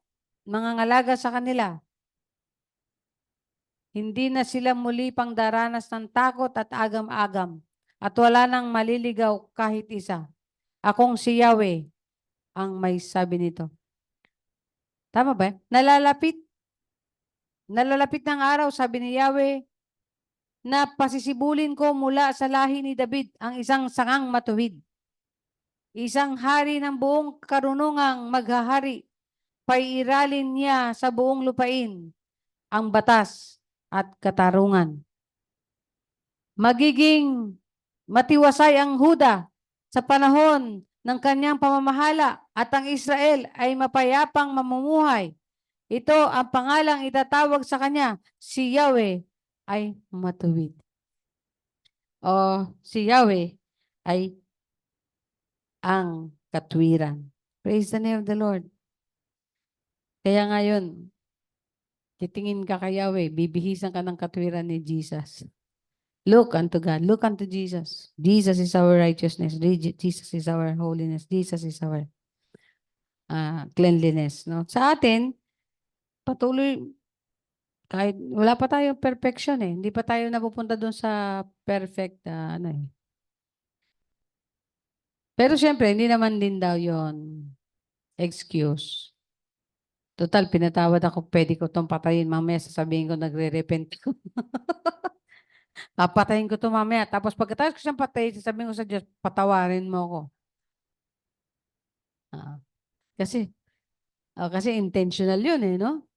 mga ngalaga sa kanila. Hindi na sila muli pang daranas ng takot at agam-agam at wala nang maliligaw kahit isa. Akong si Yahweh ang may sabi nito. Tama ba? Nalalapit ng araw, sabi ni Yahweh, na pasisibulin ko mula sa lahi ni David ang isang sangang matuwid. Isang hari ng buong karunungang maghahari. Paiiralin niya sa buong lupain ang batas at katarungan. Magiging matiwasay ang Huda sa panahon ng kanyang pamamahala at ang Israel ay mapayapang mamumuhay. Ito ang pangalang itatawag sa kanya, si Yahweh ay matuwid. O si Yahweh ay ang katwiran. Praise the name of the Lord. Kaya ngayon, titingin ka kay Yahweh, bibihisan ka ng katwiran ni Jesus. Look unto God. Look unto Jesus. Jesus is our righteousness. Jesus is our holiness. Jesus is our cleanliness. No? Sa atin, patuloy, kahit wala pa tayong perfection eh. Hindi pa tayo napupunta doon sa perfect Pero syempre, hindi naman din daw yon excuse. Total, pinatawad ako, pwede ko itong patayin. Mamaya sasabihin ko, nagre-repent ko. Papatayin ko ito mamaya. Tapos pagkatapos ko siyang patayin, sasabihin ko sa Diyos, patawarin mo ako. Kasi intentional yun eh, no?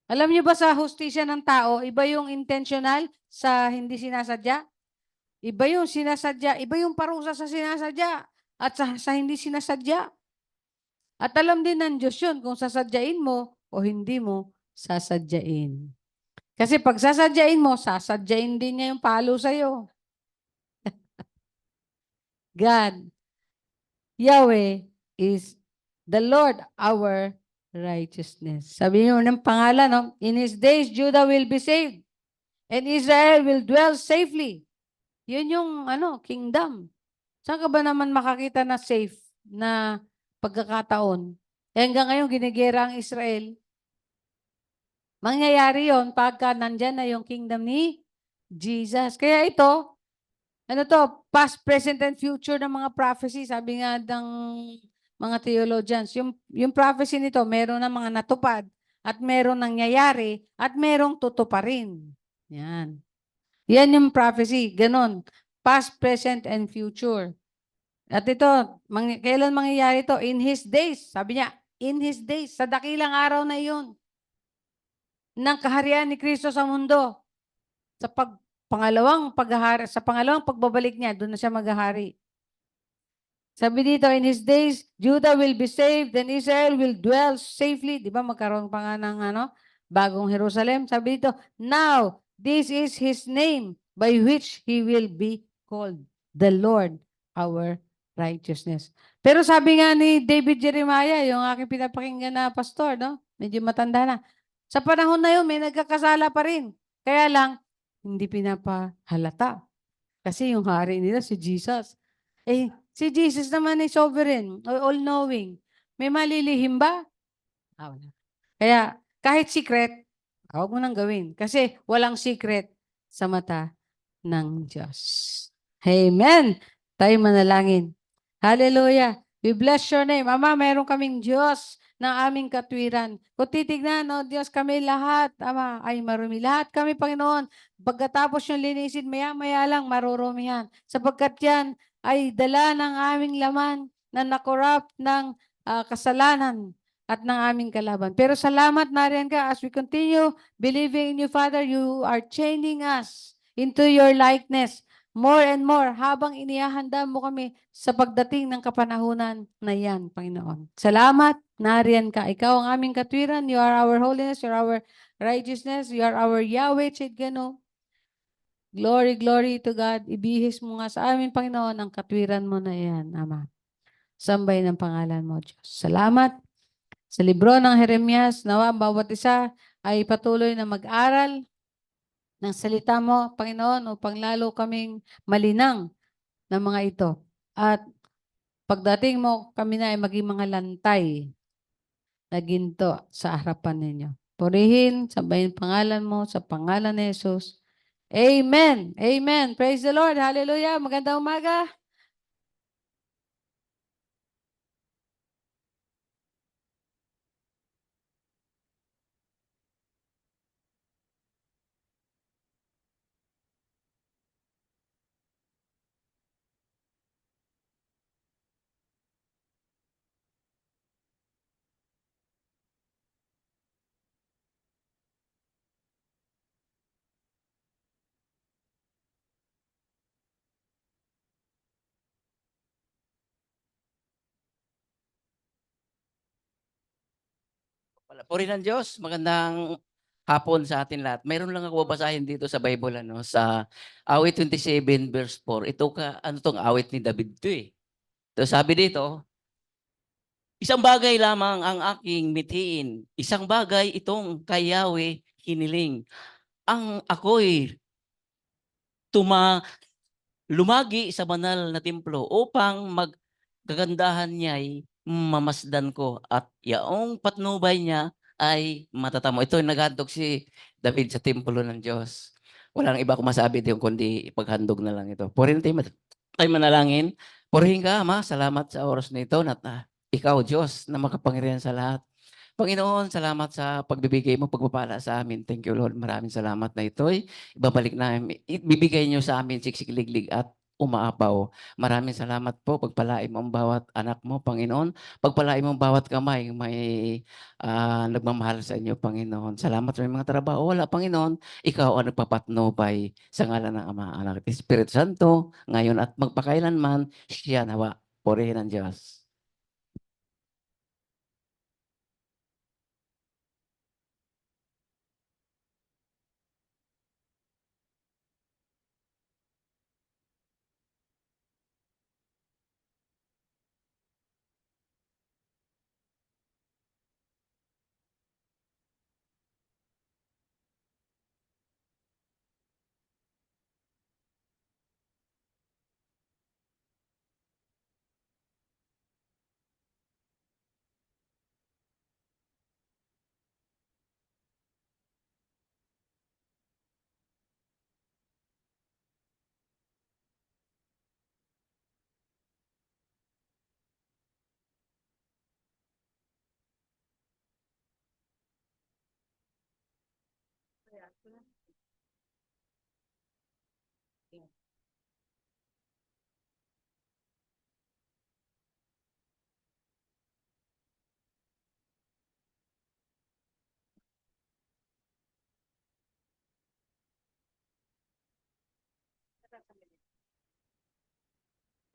Alam niyo ba sa hustisya ng tao, iba yung intentional sa hindi sinasadya? Iba yung sinasadya, iba yung parusa sa sinasadya at sa hindi sinasadya. At alam din ng Diyos yun kung sasadyain mo o hindi mo sasadyain. Kasi pag sasadyain mo, sasadyain din niya yung palo sa'yo. God, Yahweh is the Lord our righteousness. Sabi niyo ng pangalan, no? In His days, Judah will be saved and Israel will dwell safely. Yun yung kingdom. Saan ka ba naman makakita na safe na pagkakataon? Hanggang ngayon, ginigera ang Israel. Mangyayari yon pagka nandyan na yung kingdom ni Jesus. Kaya ito, ano to, past, present, and future ng mga prophecy, sabi nga ng mga theologians. Yung prophecy nito, meron na mga natupad, at meron nangyayari, at merong tutuparin. Yan. Yan yung prophecy. Ganon. Past, present, and future. At ito, kailan mangyayari ito? In His days. Sabi niya, in His days. Sa dakilang araw na iyon. Ng kaharian ni Kristo sa mundo. Sa pangalawang paghahari, sa pangalawang pagbabalik niya, doon na siya maghahari. Sabi dito, in His days, Judah will be saved and Israel will dwell safely. Di ba magkaroon pa nga ng bagong Jerusalem? Sabi dito, now, this is His name by which He will be called, the Lord, our righteousness. Pero sabi nga ni David Jeremiah, yung aking pinapakinggan na pastor, no? Medyo matanda na. Sa panahon na yun, may nagkakasala pa rin. Kaya lang, hindi pinapahalata. Kasi yung hari nila, si Jesus. Eh, si Jesus naman ay sovereign, all-knowing. May malilihim ba? Wala. Kaya, kahit secret, huwag mo nang gawin. Kasi walang secret sa mata ng Diyos. Amen. Tayo manalangin. Hallelujah. We bless your name. Ama, meron kaming Diyos ng aming katwiran. Kung titignan, Diyos, kami lahat, Ama, ay marumi. Lahat kami, Panginoon, pagkatapos yung linisin, maya-maya lang marurumi yan. Sapagkat yan ay dala ng aming laman na nakorap ng kasalanan at ng aming kalaban. Pero salamat, nariyan ka, as we continue believing in you, Father, you are changing us into your likeness more and more habang inihahanda mo kami sa pagdating ng kapanahunan na yan, Panginoon. Salamat, nariyan ka. Ikaw ang aming katwiran. You are our holiness. You are our righteousness. You are our Yahweh, Chidgano. Glory, glory to God. Ibihis mo nga sa amin, Panginoon, ang katwiran mo na yan, Ama. Sambay ng pangalan mo, Diyos. Salamat. Sa libro ng Jeremias, nawa bawat isa ay patuloy na mag-aral ng salita mo, Panginoon, upang lalo kaming malinang ng mga ito. At pagdating mo, kami na ay maging mga lantay na ginto sa harapan ninyo. Purihin, sabayin pangalan mo, sa pangalan ni Jesus. Amen. Amen. Praise the Lord. Hallelujah. Magandang umaga. Puri ng Diyos, magandang hapon sa atin lahat. Mayroon lang ako babasahin dito sa Bible, sa awit 27 verse 4. Ito ano tong awit ni David to eh. So sabi dito, isang bagay lamang ang aking mithiin. Isang bagay itong kay Yahweh hiniling. Ang ako'y lumagi sa banal na templo upang magkagandahan niya'y mamasdan ko at yaong patnubay niya ay matatamo. Ito naghandog si David sa templo ng Diyos. Walang iba kung masabi dito kundi ipaghandog na lang ito. Purihin tayo manalangin. Purihin ka, Ama. Salamat sa oras na ito na ikaw, Diyos, na makapangyarihan sa lahat. Panginoon, salamat sa pagbibigay mo, pagpapala sa amin. Thank you, Lord. Maraming salamat na ito'y ibabalik namin. Ibibigay niyo sa amin siksikliglig at umaapaw. Maraming salamat po. Pagpalain mo ang bawat anak mo, Panginoon. Pagpalain mo ang bawat kamay may nagmamahal sa inyo, Panginoon. Salamat sa mga trabaho. Wala, Panginoon. Ikaw ang nagpapatnubay sa ngalan ng Ama, Anak, at Espiritu Santo, ngayon at magpakailanman, siya nawa. Purihin ang Diyos.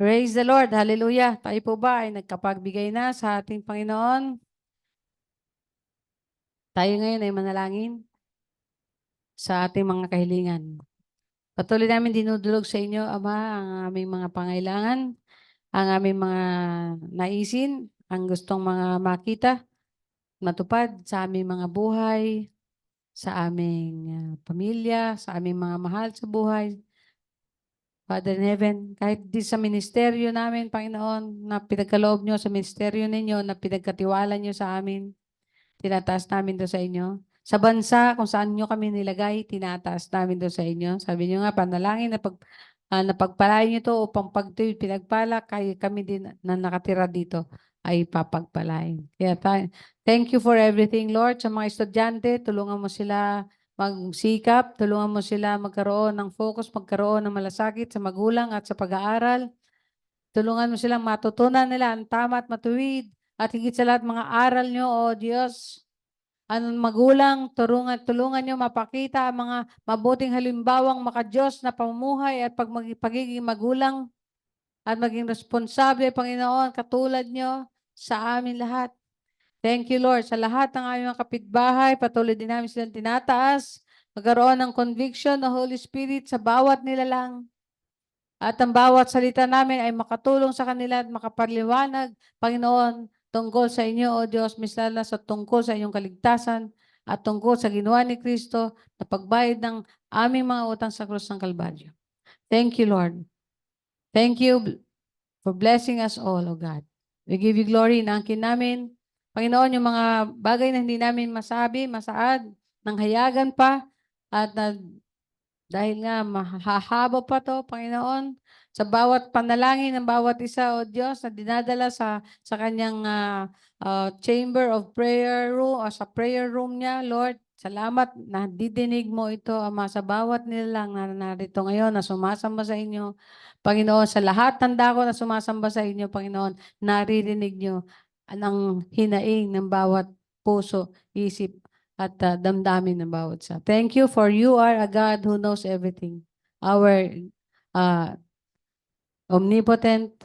Praise the Lord. Hallelujah. Tayo po ba ay nagkapagbigay na sa ating Panginoon? Tayo ngayon ay manalangin sa ating mga kahilingan. Patuloy namin dinudulog sa inyo, Ama, ang aming mga pangailangan, ang aming mga naisin, ang gustong mga makita, matupad sa aming mga buhay, sa aming pamilya, sa aming mga mahal sa buhay. Father in heaven, kahit di sa ministeryo namin, Panginoon, na pinagkaloob nyo sa ministeryo ninyo, na pinagkatiwala nyo sa amin, tinataas namin to sa inyo. Sa bansa, kung saan nyo kami nilagay, tinataas namin to sa inyo. Sabi nyo nga, panalangin na napagpalain nyo to upang pagto'y pinagpala, kaya kami din na nakatira dito ay papagpalain. Kaya thank you for everything, Lord. Sa mga estudyante, tulungan mo sila magsikap, tulungan mo sila magkaroon ng focus, magkaroon ng malasakit sa magulang at sa pag-aaral. Tulungan mo silang matutunan nila ang tama at matuwid at higit sa lahat mga aral nyo, O Diyos. Anong magulang, tulungan nyo mapakita ang mga mabuting halimbawang makadiyos na pamumuhay at pagiging magulang at maging responsable, Panginoon, katulad nyo sa amin lahat. Thank you, Lord. Sa lahat ng aming mga kapitbahay, patuloy din namin silang tinataas. Magkaroon ng conviction ng Holy Spirit sa bawat nilalang. At ang bawat salita namin ay makatulong sa kanila at makapaliwanag, Panginoon, tungkol sa inyo, O Diyos, misala sa tungkol sa inyong kaligtasan at tungkol sa ginawa ni Kristo na pagbayad ng aming mga utang sa krus ng Kalbaryo. Thank you, Lord. Thank you for blessing us all, O God. We give you glory. Inaangkin namin, Panginoon, yung mga bagay na hindi namin masabi, masaad, nang hayagan pa, at dahil nga mahahaba pa to, Panginoon, sa bawat panalangin ng bawat isa, O Diyos, na dinadala sa kanyang chamber of prayer room, o sa prayer room niya, Lord, salamat na didinig mo ito, Ama, sa bawat nilalang na narito ngayon, na sumasamba sa inyo. Panginoon, sa lahat ng dako na sumasamba sa inyo, Panginoon, naririnig nyo ang hinaing ng bawat puso, isip, at damdamin ng bawat isa. Thank you for you are a God who knows everything. Our omnipotent,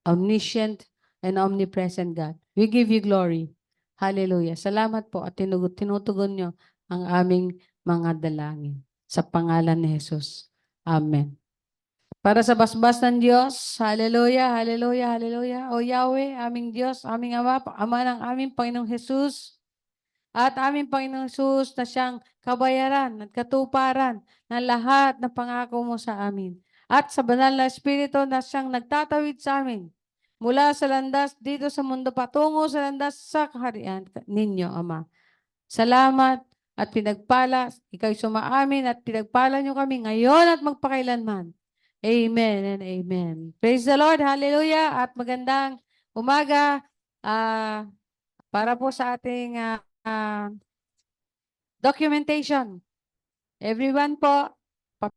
omniscient, and omnipresent God. We give you glory. Hallelujah. Salamat po at tinutugon nyo ang aming mga dalangin. Sa pangalan ni Jesus. Amen. Para sa basbas ng Diyos, hallelujah, hallelujah, hallelujah. O Yahweh, aming Diyos, aming Ama, Ama ng aming Panginoong Jesus, at aming Panginoong Jesus na siyang kabayaran at katuparan ng lahat ng pangako mo sa amin. At sa banal na Espiritu na siyang nagtatawid sa amin mula sa landas dito sa mundo patungo sa landas sa kaharian ninyo, Ama. Salamat at pinagpala, ikaw'y sumaamin at pinagpala nyo kami ngayon at magpakailanman. Amen and amen. Praise the Lord. Hallelujah. At magandang umaga para po sa ating documentation. Everyone po,